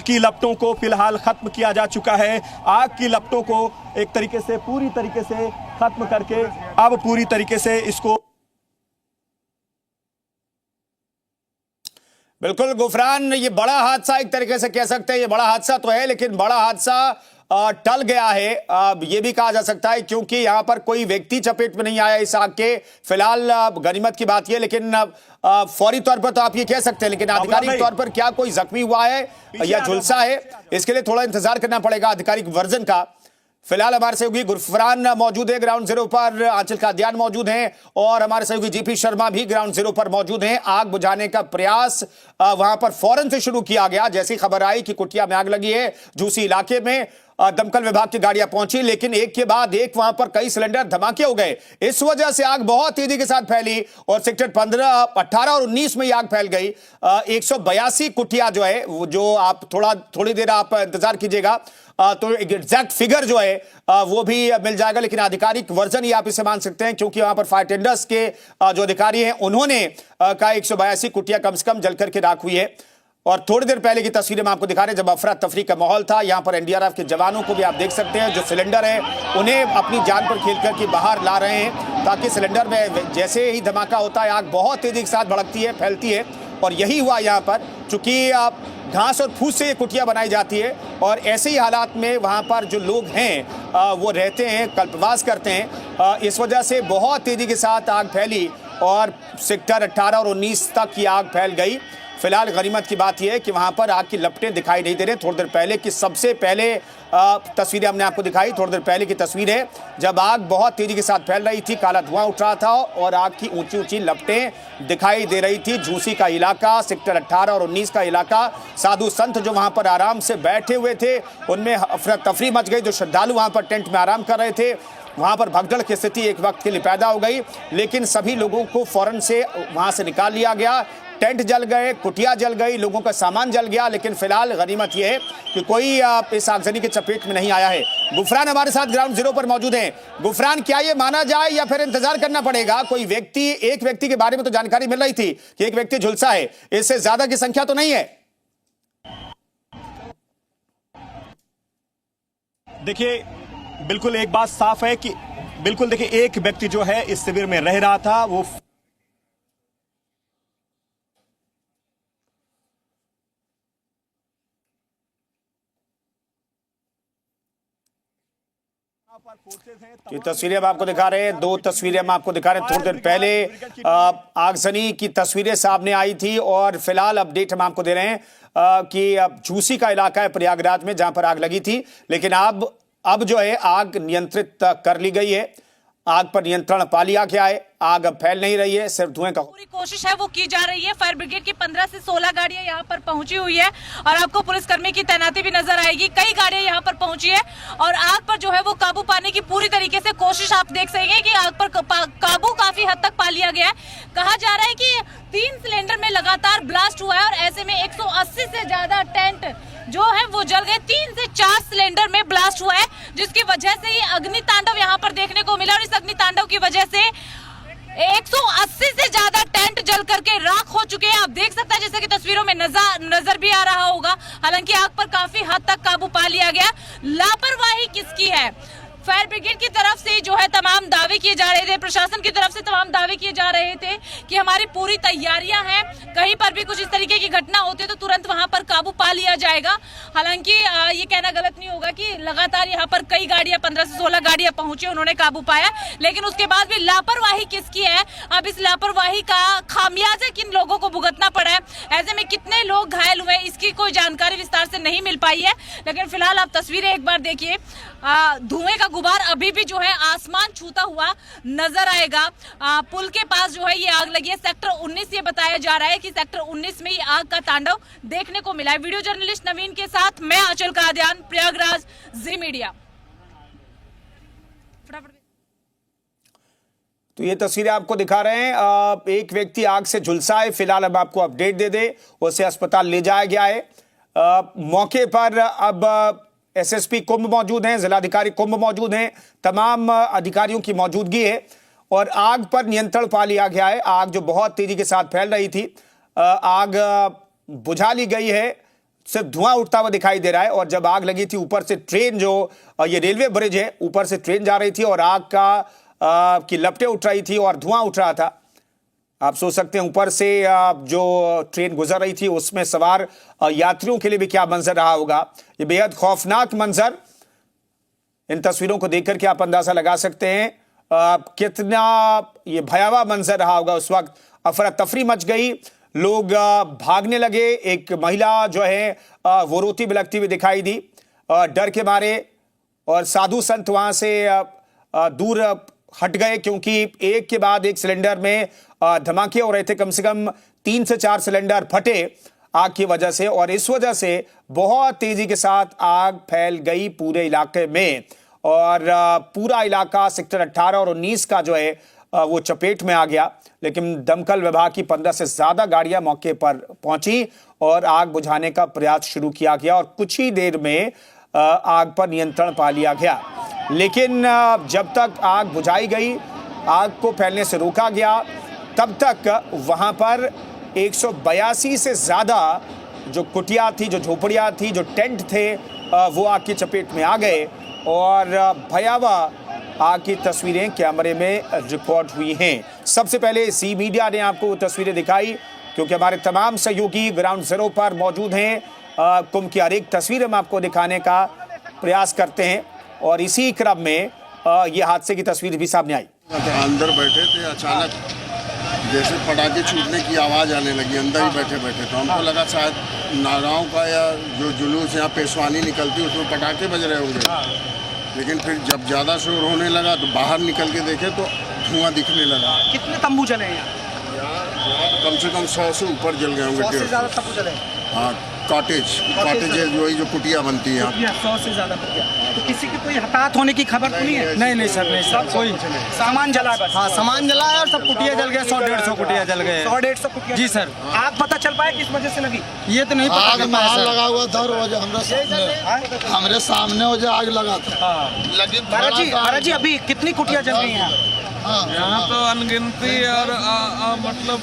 की लपटों को फिलहाल खत्म किया जा चुका है। आग की लपटों को एक तरीके से पूरी तरीके से खत्म करके अब पूरी तरीके से इसको बिल्कुल गुफरान, ये बड़ा हादसा एक तरीके से कह सकते हैं, ये बड़ा हादसा तो है लेकिन बड़ा हादसा टल गया है, अब ये भी कहा जा सकता है, क्योंकि यहां पर कोई व्यक्ति चपेट में नहीं आया इस आग के। फिलहाल गनीमत की बात है, लेकिन फौरी तौर पर तो आप ये कह सकते हैं, लेकिन आधिकारिक तौर पर क्या कोई जख्मी हुआ है या झुलसा है, इसके लिए थोड़ा इंतजार करना पड़ेगा आधिकारिक वर्जन का। फिलहाल हमारे सहयोगी गुफरान मौजूद है ग्राउंड जीरो पर, आंचल कादियान मौजूद हैं और हमारे सहयोगी जीपी शर्मा भी ग्राउंड जीरो पर मौजूद हैं। आग बुझाने का प्रयास वहां पर फौरन से शुरू किया गया जैसी खबर आई कि कुटिया में आग लगी है। झूसी इलाके में दमकल विभाग की गाड़ियां पहुंची, लेकिन एक के बाद एक वहां पर कई सिलेंडर धमाके हो गए। इस वजह से आग बहुत तेजी के साथ फैली और सेक्टर 15, 18 और 19 में आग फैल गई। 182 कुटिया जो है, जो आप थोड़ी देर आप इंतजार कीजिएगा तो एग्जैक्ट फिगर जो है वो भी मिल जाएगा, लेकिन आधिकारिक वर्जन ही आप इसे मान सकते हैं, क्योंकि वहां पर फायर टेंडर्स के जो अधिकारी हैं उन्होंने कहा 182 कुटिया कम से कम जल करके राख हुई है। और थोड़ी देर पहले की तस्वीरें हम आपको दिखा रहे हैं जब अफरा तफरी का माहौल था। यहां पर एनडीआरएफ के जवानों को भी आप देख सकते हैं, जो सिलेंडर है उन्हें अपनी जान पर खेल करके बाहर ला रहे हैं, ताकि सिलेंडर में जैसे ही धमाका होता है आग बहुत तेजी के साथ भड़कती है, फैलती है। और यही हुआ यहाँ पर, चूंकि घास और फूस से ये कुटिया बनाई जाती है और ऐसे ही हालात में वहाँ पर जो लोग हैं वो रहते हैं, कल्पवास करते हैं। इस वजह से बहुत तेजी के साथ आग फैली और सेक्टर 18 और 19 तक ये आग फैल गई। फिलहाल गनीमत की बात यह है कि वहां पर आग की लपटें दिखाई नहीं दे रही। थोड़ी देर पहले की सबसे पहले तस्वीरें हमने आपको दिखाई, थोड़ी देर पहले की तस्वीर है जब आग बहुत तेजी के साथ फैल रही थी, काला धुआं उठ रहा था और आग की ऊंची ऊंची लपटें दिखाई दे रही थी। झूसी का इलाका, सेक्टर 18 और 19 का इलाका, साधु संत जो वहां पर आराम से बैठे हुए थे उनमें अफरा तफरी मच गई। जो श्रद्धालु वहां पर टेंट में आराम कर रहे थे, वहां पर भगदड़ की स्थिति एक वक्त के लिए पैदा हो गई, लेकिन सभी लोगों को फौरन से वहां से निकाल लिया गया। टेंट जल गए, कुटिया जल गई, लोगों का सामान जल गया, लेकिन फिलहाल गनीमत यह है कि कोई इस आगजनी के चपेट में नहीं आया है। गुफरान हमारे साथ ग्राउंड जीरो पर मौजूद हैं। गुफरान, क्या ये माना जाए या फिर इंतजार करना पड़ेगा? कोई व्यक्ति, एक व्यक्ति के बारे में तो जानकारी मिल रही थी कि एक व्यक्ति झुलसा है, इससे ज्यादा की संख्या तो नहीं है? देखिए, बिल्कुल एक बात साफ है कि बिल्कुल देखिए, एक व्यक्ति जो है इस शिविर में रह रहा था, वो ये तस्वीरें हम आपको दिखा रहे हैं, दो तस्वीरें हम आपको दिखा रहे हैं। थोड़ी देर पहले आगजनी की तस्वीरें सामने आई थी और फिलहाल अपडेट हम आपको दे रहे हैं कि अब झूसी का इलाका है प्रयागराज में जहां पर आग लगी थी, लेकिन अब जो है आग नियंत्रित कर ली गई है। आग पर नियंत्रण पा लिया गया है, आग अब फैल नहीं रही है, सिर्फ धुएं का पूरी कोशिश है वो की जा रही है। फायर ब्रिगेड की 15 से 16 गाड़ियां यहाँ पर पहुंची हुई है और आपको पुलिसकर्मी की तैनाती भी नजर आएगी। कई गाड़ियां यहाँ पर पहुंची है और आग पर जो है वो काबू पाने की पूरी तरीके से कोशिश आप देख सकेंगे कि आग पर काबू काफी हद तक पा लिया गया है। कहा जा रहा है कि 3 सिलेंडर में लगातार ब्लास्ट हुआ है और ऐसे में 180 से ज्यादा टेंट जो है वो जल गए। 3 से 4 सिलेंडर में ब्लास्ट हुआ है, जिसकी वजह से ये अग्नि तांडव यहाँ पर देखने को मिला और इस अग्नि तांडव की वजह से 180 से ज्यादा टेंट जल करके राख हो चुके हैं। आप देख सकते हैं जैसे कि तस्वीरों में नजर भी आ रहा होगा। हालांकि आग पर काफी हद तक काबू पा लिया गया। लापरवाही किसकी है? फायर ब्रिगेड की तरफ से जो है तमाम दावे किए जा रहे थे, प्रशासन की तरफ से तमाम दावे किए जा रहे थे कि हमारी पूरी तैयारियां हैं, कहीं पर भी कुछ इस तरीके की घटना होती है तो तुरंत वहां पर काबू पा लिया जाएगा। हालांकि ये कहना गलत नहीं होगा कि लगातार यहाँ पर कई गाड़ियां 15 से 16 गाड़ियां पहुंची, उन्होंने काबू पाया, लेकिन उसके बाद भी लापरवाही किसकी है, अब इस लापरवाही का खामियाजा किन लोगों को भुगतना पड़ा है, ऐसे में कितने लोग घायल हुए इसकी कोई जानकारी विस्तार से नहीं मिल पाई है। लेकिन फिलहाल आप तस्वीरें एक बार देखिए, धुएं का गुबार अभी भी जो है आसमान छूता हुआ नजर आएगा। पुल के पास जो है ये आग लगी है, सेक्टर 19 ये बताया जा रहा है कि सेक्टर 19 में ये आग का तांडव देखने को मिला है। वीडियो जर्नलिस्ट नवीन के साथ मैं आंचल कादियान, प्रयागराज, जी मीडिया। तो ये तस्वीरें आपको दिखा रहे हैं, एक व्यक्ति आग से झुलसा है, फिलहाल अब आपको अपडेट दे दे, उसे अस्पताल ले जाया गया है। मौके पर अब एसएसपी कुंभ मौजूद हैं, जिलाधिकारी कुंभ मौजूद हैं, तमाम अधिकारियों की मौजूदगी है और आग पर नियंत्रण पा लिया गया है। आग जो बहुत तेजी के साथ फैल रही थी, आग बुझा ली गई है, सिर्फ धुआं उठता हुआ दिखाई दे रहा है। और जब आग लगी थी, ऊपर से ट्रेन जो ये रेलवे ब्रिज है, ऊपर से ट्रेन जा रही थी और आग की लपटें उठ रही थी और धुआं उठ रहा था। आप सोच सकते हैं ऊपर से जो ट्रेन गुजर रही थी उसमें सवार यात्रियों के लिए भी क्या मंजर रहा होगा। ये बेहद खौफनाक मंजर, इन तस्वीरों को देखकर के आप अंदाजा लगा सकते हैं कितना ये भयावह मंजर रहा होगा। उस वक्त अफरा तफरी मच गई, लोग भागने लगे, एक महिला जो है वो रोती बिलखती हुई दिखाई दी डर के मारे, और साधु संत वहां से दूर हट गए क्योंकि एक के बाद एक सिलेंडर में धमाके हो रहे थे। कम से कम 3 से 4 सिलेंडर फटे आग की वजह से और इस वजह से बहुत तेजी के साथ आग फैल गई पूरे इलाके में और पूरा इलाका सेक्टर 18 और 19 का जो है वो चपेट में आ गया। लेकिन दमकल विभाग की 15 से ज्यादा गाड़ियां मौके पर पहुंची और आग बुझाने का प्रयास शुरू किया गया और कुछ ही देर में आग पर नियंत्रण पा लिया गया। लेकिन जब तक आग बुझाई गई, आग को फैलने से रोका गया, तब तक वहां पर 182 से ज्यादा जो कुटिया थी, जो झोपड़ियां थी, जो टेंट थे, वो आग की चपेट में आ गए और भयावह आग की तस्वीरें कैमरे में रिकॉर्ड हुई हैं। सबसे पहले जी मीडिया ने आपको वो तस्वीरें दिखाई क्योंकि हमारे तमाम सहयोगी ग्राउंड जीरो पर मौजूद हैं। कुंभ की हर एक तस्वीर हम आपको दिखाने का प्रयास करते हैं और इसी क्रम में ये हादसे की तस्वीर भी सामने आई। अंदर बैठे थे, अचानक जैसे पटाखे छूटने की आवाज़ आने लगी, अंदर ही बैठे बैठे तो हमको लगा शायद नागांव का या जो जुलूस यहाँ पेशवानी निकलती उसमें पटाखे बज रहे होंगे। लेकिन फिर जब ज़्यादा शोर होने लगा तो बाहर निकल के देखे तो धुआं दिखने लगा। कितने तंबू जले हैं कम से कम 100 से ऊपर जल गए होंगे। 100 से ज़्यादा तंबू जले। हाँ, कॉटेज वही जो कुटिया बनती है 100 से ज़्यादा कुटिया। तो किसी की कोई हताहत होने की खबर तो नहीं है? नहीं सर, नहीं सर, कोई सामान जला है बस। हाँ, सामान जला है और सब कुटिया जल गए, 100-150 कुटिया जल गए। 100-150 कुटिया जी सर। आग पता चल पाया किस वजह से लगी? ये तो नहीं पता। आग महल लगा हुआ था और हमारे सामने वो जो आग लगा था लगी। हरा जी अभी कितनी कुटिया जल गई हैं? यहाँ तो अनगिनती और मतलब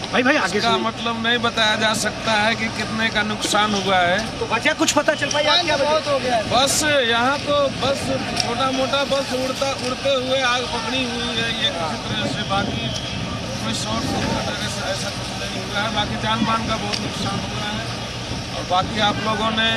भाई आगे का मतलब नहीं बताया जा सकता है कि कितने का नुकसान हुआ है। तो वजह कुछ पता चल पाया? क्या बहुत हो गया? बस यहाँ तो बस छोटा मोटा बस उड़ते हुए आग पकड़ी हुई है ये किसी तरह से, बाकी कोई शॉर्ट सर्किट ऐसा कुछ नहीं हुआ है। बाकी जान माल का बहुत नुकसान हुआ है और बाकी आप लोगों ने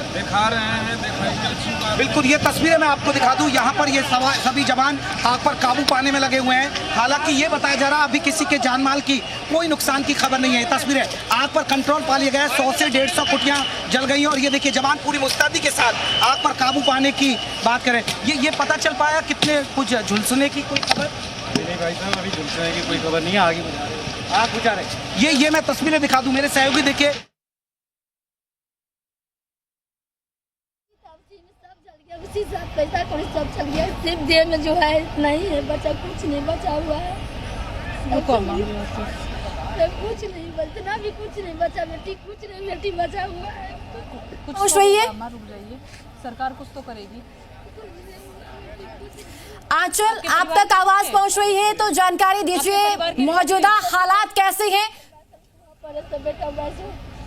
दिखा रहे हैं, दिखाई। बिल्कुल, ये तस्वीरें मैं आपको दिखा दूं। यहाँ पर ये सभी जवान आग पर काबू पाने में लगे हुए हैं। हालांकि ये बताया जा रहा है अभी किसी के जान माल की कोई नुकसान की खबर नहीं है। तस्वीरें आग पर कंट्रोल पा लिया गया है, 100 से 150 कुटियां जल गई हैं और ये देखिए जवान पूरी मुस्तैदी के साथ आग पर काबू पाने की बात करें। ये पता चल पाया कितने कुछ झुलसने की कोई खबर? नहीं भाई साहब, अभी झुलसने की कोई खबर नहीं है। आग बुझा रहे। ये मैं तस्वीरें दिखा दूं, मेरे सहयोगी देखिए। उसी साथ पैसा कौड़ी सब चल गया, सिर्फ देह में जो है इतना ही है, बचा कुछ नहीं बचा हुआ है। कुछ नहीं बचना भी कुछ नहीं बचा, बेटी कुछ नहीं, बेटी बचा हुआ है। कुछ रही है, सरकार कुछ तो करेगी। आंचल, आप तक आवाज पहुंच रही है तो जानकारी दीजिए, मौजूदा हालात कैसे हैं? बेटा बस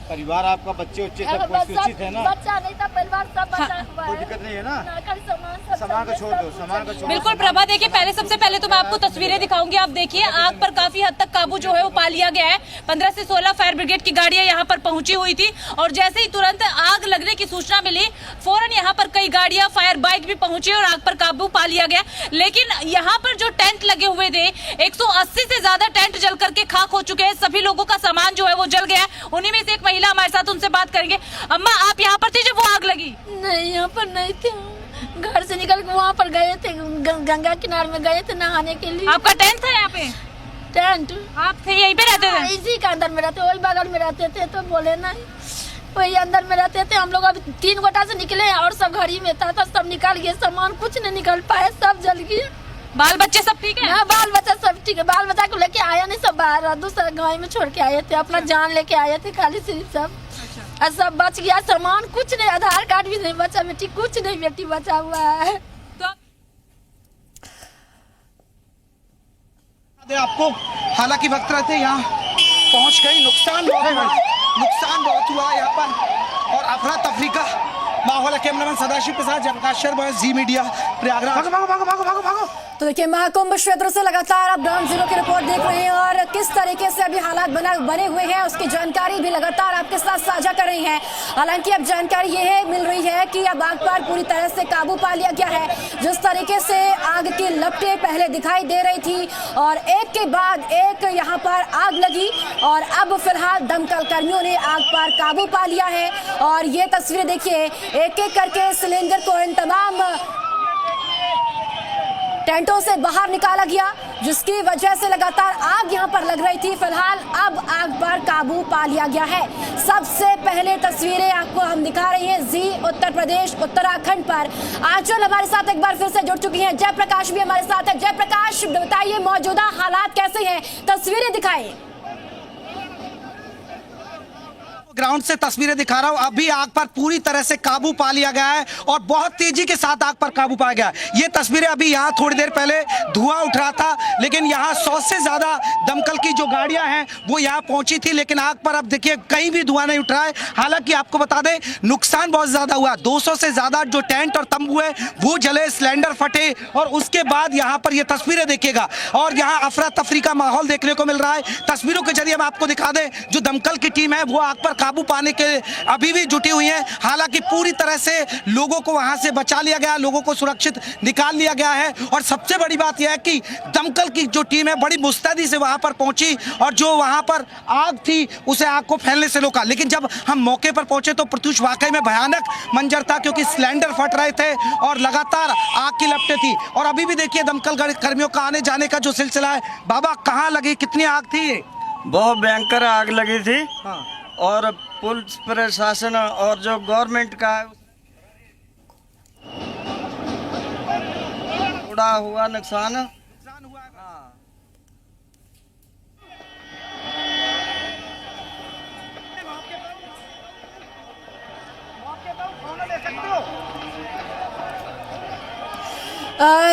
परिवार आपका बच्चे उच्चे तक सुरक्षित है ना? बच्चा नहीं था, परिवार सब बचा हुआ कोई है। दिक्कत नहीं है ना? सामान सामान को छोड़ दो, सामान को छोड़ दो। बिल्कुल प्रभा, देखिए पहले सबसे पहले तो मैं आपको तस्वीरें दिखाऊंगी। आप देखिए आग पर काफी हद तक काबू जो है वो पा लिया गया है। 15 से 16 फायर ब्रिगेड की गाड़ियां यहाँ पर पहुंची हुई थी और जैसे ही तुरंत आग लगने की सूचना मिली, फौरन यहाँ पर कई गाड़ियां, फायर बाइक भी पहुंची और आग पर काबू पा लिया गया। लेकिन यहाँ पर जो टेंट लगे हुए थे, 180 से ज्यादा टेंट जल करके खाक हो चुके हैं। सभी लोगों का सामान जो है वो जल गया है। उन्हीं में से एक महिला हमारे साथ, उनसे बात करेंगे। अम्मा, आप यहाँ पर थे जब वो आग लगी? नहीं, यहाँ पर नहीं थे, घर से निकल के वहाँ पर गए थे, गंगा किनारे में गए थे नहाने के लिए। आपका टेंट था यहाँ पे? टेंट आप थे यहीं पे रहते थे? इसी के अंदर में रहते, वही बगल में रहते थे, तो बोले नहीं, वही अंदर में रहते थे। हम लोग अभी 3 गोटा से निकले और सब घर ही में था, तो सब निकल गए, सामान कुछ नहीं निकल पाए, सब जल गए। बाल बच्चे सब ठीक है? हाँ, बाल बच्चा सब ठीक है। बाल बच्चा को लेके आया नहीं, सब बाहर दूसरा गाँव में छोड़ के आए थे, अपना जान लेके आए थे खाली सिर्फ सब। और सब बच गया, सामान कुछ नहीं, आधार कार्ड भी नहीं बचा, बेटी कुछ नहीं, बेटी बचा हुआ है। आपको हालांकि वक्त रहते यहाँ पहुँच गई, नुकसान बहुत हुआ यहाँ पर और अफरा तफरी का माहौल है। कैमरामैन सदाशिव के साथ जयप्रकाश शर्मा, जी मीडिया, प्रयागराज। भागो। तो देखिए, महाकुंभ क्षेत्र से लगातार आप ग्राउंड जीरो की रिपोर्ट देख रहे हैं और किस तरीके से अभी हालात बने हुए हैं उसकी जानकारी भी लगातार आपके साथ साझा कर रही हैं। हालांकि अब जानकारी ये है मिल रही है कि अब आग पर पूरी तरह से काबू पा लिया गया है। जिस तरीके से आग की लपटें पहले दिखाई दे रही थी और एक के बाद एक यहाँ पर आग लगी और अब फिलहाल दमकल कर्मियों ने आग पर काबू पा लिया है। और ये तस्वीरें देखिए, एक एक करके सिलेंडर को इन तमाम टेंटों से बाहर निकाला गया, जिसकी वजह से लगातार आग यहां पर लग रही थी। फिलहाल अब आग पर काबू पा लिया गया है। सबसे पहले तस्वीरें आपको हम दिखा रहे हैं जी उत्तर प्रदेश उत्तराखंड पर। आंचल हमारे साथ एक बार फिर से जुड़ चुकी हैं, जयप्रकाश भी हमारे साथ है। जयप्रकाश, बताइए मौजूदा हालात कैसे हैं, तस्वीरें दिखाइए। ग्राउंड से तस्वीरें दिखा रहा हूं। अभी आग पर पूरी तरह से काबू पा लिया गया है और बहुत तेजी के साथ आग पर काबू पाया गया। ये तस्वीरें अभी यहाँ थोड़ी देर पहले धुआं उठ रहा था, लेकिन यहाँ 100 से ज्यादा दमकल की जो गाड़ियां हैं वो यहाँ पहुंची थी, लेकिन आग पर अब देखिए कहीं भी धुआं नहीं उठ रहा है। हालांकि आपको बता दें, नुकसान बहुत ज्यादा हुआ। 200 से ज्यादा जो टेंट और तंबू है वो जले, सिलेंडर फटे और उसके बाद यहाँ पर ये तस्वीरें देखिएगा और यहाँ अफरा तफरी का माहौल देखने को मिल रहा है। तस्वीरों के जरिए हम आपको दिखा दें, जो दमकल की टीम है वो आग पर काबू पाने के अभी भी जुटी हुई है। हालांकि पूरी तरह से लोगों को वहां से बचा लिया गया, लोगों को सुरक्षित निकाल लिया गया है। और सबसे बड़ी बात यह है कि दमकल की जो टीम है बड़ी मुस्तैदी से वहां पर पहुंची और जो वहां पर आग थी उसे आग को फैलने से रोका। लेकिन जब हम मौके पर पहुंचे तो प्रत्युष वाकई में भयानक मंजर था, क्योंकि सिलेंडर फट रहे थे और लगातार आग की लपटें थी। और अभी भी देखिए दमकल कर्मियों का आने जाने का जो सिलसिला है। बाबा, कहाँ लगी, कितनी आग थी? बहुत भयंकर आग लगी थी। और पुलिस प्रशासन और जो गवर्नमेंट का है थोड़ा हुआ नुकसान हुआ।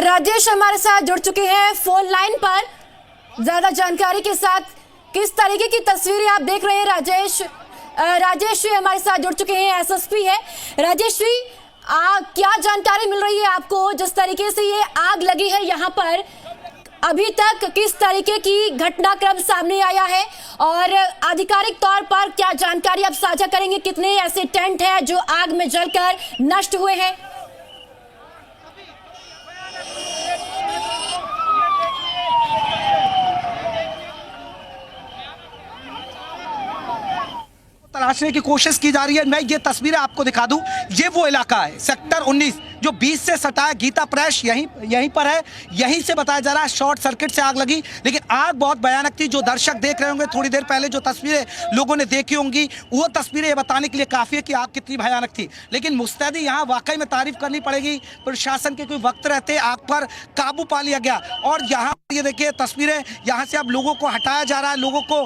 राजेश हमारे साथ जुड़ चुके हैं फोन लाइन पर ज्यादा जानकारी के साथ। किस तरीके की तस्वीरें आप देख रहे हैं राजेश? राजेश जी हमारे साथ जुड़ चुके हैं, एसएसपी है। राजेश जी, क्या जानकारी मिल रही है आपको? जिस तरीके से ये आग लगी है यहाँ पर, अभी तक किस तरीके की घटनाक्रम सामने आया है और आधिकारिक तौर पर क्या जानकारी आप साझा करेंगे? कितने ऐसे टेंट हैं जो आग में जलकर नष्ट हुए हैं? तलाशने की कोशिश की जा रही है। मैं ये तस्वीरें आपको दिखा दूं, ये वो इलाका है सेक्टर 19 जो 20 से सटा है। गीता प्रेस यहीं पर है। यहीं से बताया जा रहा है शॉर्ट सर्किट से आग लगी, लेकिन आग बहुत भयानक थी। जो दर्शक देख रहे होंगे थोड़ी देर पहले जो तस्वीरें लोगों ने देखी होंगी, वो तस्वीरें ये बताने के लिए काफ़ी है कि आग कितनी भयानक थी। लेकिन मुस्तैदी यहाँ वाकई में तारीफ करनी पड़ेगी, प्रशासन के कोई वक्त रहते आग पर काबू पा लिया गया। और यहाँ ये देखिए तस्वीरें, यहाँ से अब लोगों को हटाया जा रहा है, लोगों को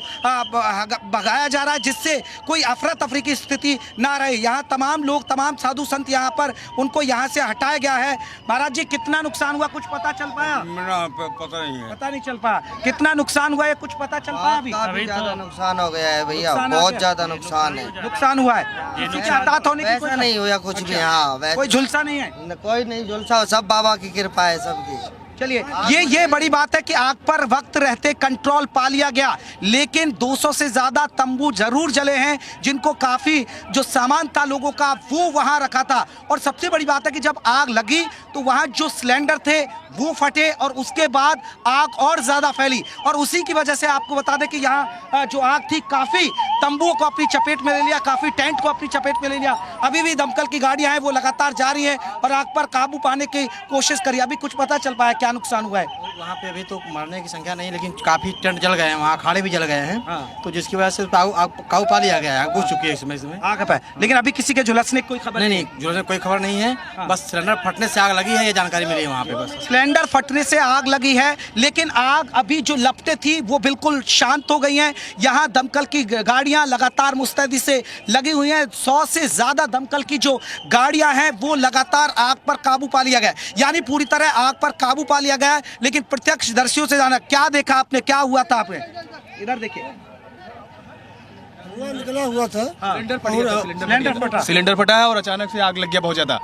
भगाया जा रहा है, जिससे कोई अफरा तफरी की स्थिति ना रहे। यहाँ तमाम लोग, तमाम साधु संत यहाँ पर, उनको यहाँ से से हटाया गया है। महाराज जी, कितना नुकसान हुआ, कुछ पता चल पाया? पता नहीं है। पता नहीं चल पाया कितना नुकसान हुआ है, कुछ पता चल पाया? अभी काफी ज्यादा नुकसान हो गया है भैया, नुकसान हो बहुत गया। ज्यादा नुकसान है। नुकसान हुआ है, किसी के हताहत होने की वैसा नहीं हुआ कुछ भी। हाँ, कोई झुलसा नहीं है? कोई नहीं झुलसा, सब बाबा की कृपा है सबकी। चलिए, ये बड़ी बात है कि आग पर वक्त रहते कंट्रोल पा लिया गया, लेकिन 200 से ज्यादा तंबू जरूर जले हैं, जिनको काफी जो सामान था लोगों का वो वहां रखा था। और सबसे बड़ी बात है कि जब आग लगी तो वहां जो सिलेंडर थे वो फटे और उसके बाद आग और ज्यादा फैली। और उसी की वजह से आपको बता दें कि यहाँ जो आग थी काफी तंबुओं को अपनी चपेट में ले लिया, काफी टेंट को अपनी चपेट में ले लिया। अभी भी दमकल की गाड़ियां हैं वो लगातार जा रही हैं और आग पर काबू पाने की कोशिश करी। अभी कुछ पता चल पाया क्या नुकसान हुआ है? वहाँ पे अभी तो मरने की संख्या नहीं, लेकिन काफी टेंट जल गए हैं, वहाँ अखाड़े भी जल गए हैं। तो जिसकी वजह से काबू पा लिया गया है, आग बुझ चुकी है इसमें आग पे। लेकिन अभी किसी के झुलसने की कोई खबर नहीं, जो कोई खबर नहीं है। बस सिलेंडर फटने से आग लगी है, ये जानकारी मिली है वहाँ पे। बस सिलेंडर फटने से आग लगी है, लेकिन आग अभी जो लपटें थी वो बिल्कुल शांत हो गई हैं। यहाँ दमकल की गाड़ियां लगातार मुस्तैदी से लगी हुई हैं। 100 से ज्यादा दमकल की जो गाड़ियां हैं वो लगातार आग पर काबू पा लिया गया, यानी पूरी तरह आग पर काबू पा लिया गया है। लेकिन प्रत्यक्षदर्शियों से जाना, क्या देखा आपने, क्या हुआ था आपने? इधर देखिए, निकला हुआ था, सिलेंडर फटा है और अचानक से आग लग गया बहुत ज्यादा।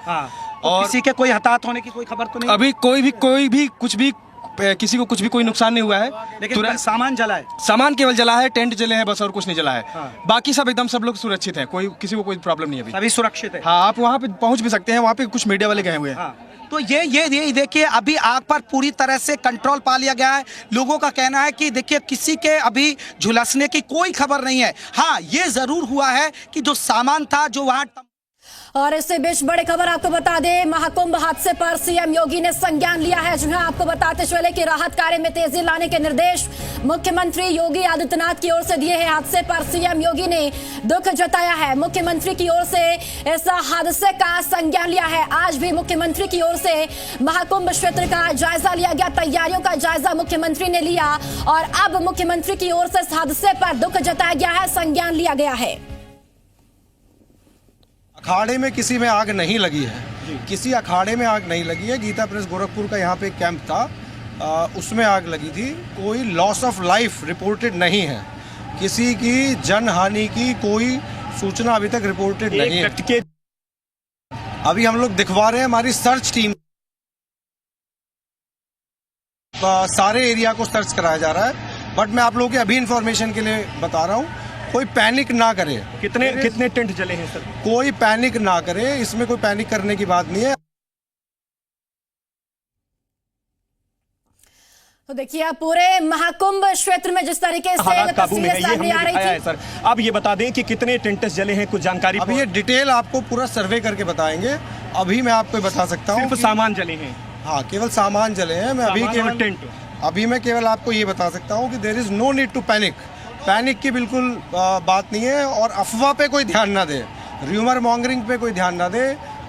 और किसी के कोई हताहत होने की कोई खबर तो नहीं? अभी कोई भी कुछ भी किसी को कुछ भी कोई नुकसान नहीं हुआ है। लेकिन सामान जला है, सामान केवल जला है, टेंट जले हैं बस, और कुछ नहीं जला है। बाकी सब एकदम सब लोग सुरक्षित हैं, कोई किसी को कोई प्रॉब्लम नहीं है अभी। सभी सुरक्षित है। हाँ, आप वहाँ पे पहुँच भी सकते हैं, वहाँ पे कुछ मीडिया वाले गए हुए हैं। तो ये देखिए, अभी आग पर पूरी तरह से कंट्रोल पा लिया गया है। लोगों का कहना है कि देखिए किसी के अभी झुलसने की कोई खबर नहीं है। हाँ, ये जरूर हुआ है कि जो सामान था जो वहाँ। और इससे बीच बड़ी खबर आपको बता दें, महाकुंभ हादसे पर सीएम योगी ने संज्ञान लिया है। जी हां, आपको बताते चले कि राहत कार्य में तेजी लाने के निर्देश मुख्यमंत्री योगी आदित्यनाथ की ओर से दिए हैं। हादसे पर सीएम योगी ने दुख जताया है। मुख्यमंत्री की ओर से इस हादसे का संज्ञान लिया है। आज भी मुख्यमंत्री की ओर से महाकुंभ क्षेत्र का जायजा लिया गया, तैयारियों का जायजा मुख्यमंत्री ने लिया और अब मुख्यमंत्री की ओर से इस हादसे पर दुख जताया गया है, संज्ञान लिया गया है। अखाड़े में किसी में आग नहीं लगी है, किसी अखाड़े में आग नहीं लगी है। गीता प्रेस गोरखपुर का यहाँ पे एक कैंप था, उसमें आग लगी थी। कोई लॉस ऑफ लाइफ रिपोर्टेड नहीं है, किसी की जन हानि की कोई सूचना अभी तक रिपोर्टेड नहीं है। अभी हम लोग दिखवा रहे हैं, हमारी सर्च टीम सारे एरिया को सर्च कराया जा रहा है। बट मैं आप लोगों के अभी इंफॉर्मेशन के लिए बता रहा हूँ, कोई पैनिक ना करे। कितने टेंट जले हैं सर? कोई पैनिक ना करे, इसमें कोई पैनिक करने की बात नहीं है। तो देखिए, आप पूरे महाकुंभ क्षेत्र में जिस तरीके से तस्वीरें सामने आ रही थी सर, अब ये बता दें कि कितने टेंट जले हैं, कुछ जानकारी? अभी ये डिटेल आपको पूरा सर्वे करके बताएंगे। अभी मैं आपको बता सकता हूँ सिर्फ सामान जले हैं। हाँ, केवल सामान जले हैं। मैं अभी केवल आपको ये बता सकता हूँ कि there is no need to panic. Panic की बिल्कुल बात नहीं है, और अफवाह पे कोई ध्यान ना दे, र्यूमर मॉन्गरिंग पे कोई ध्यान ना दे।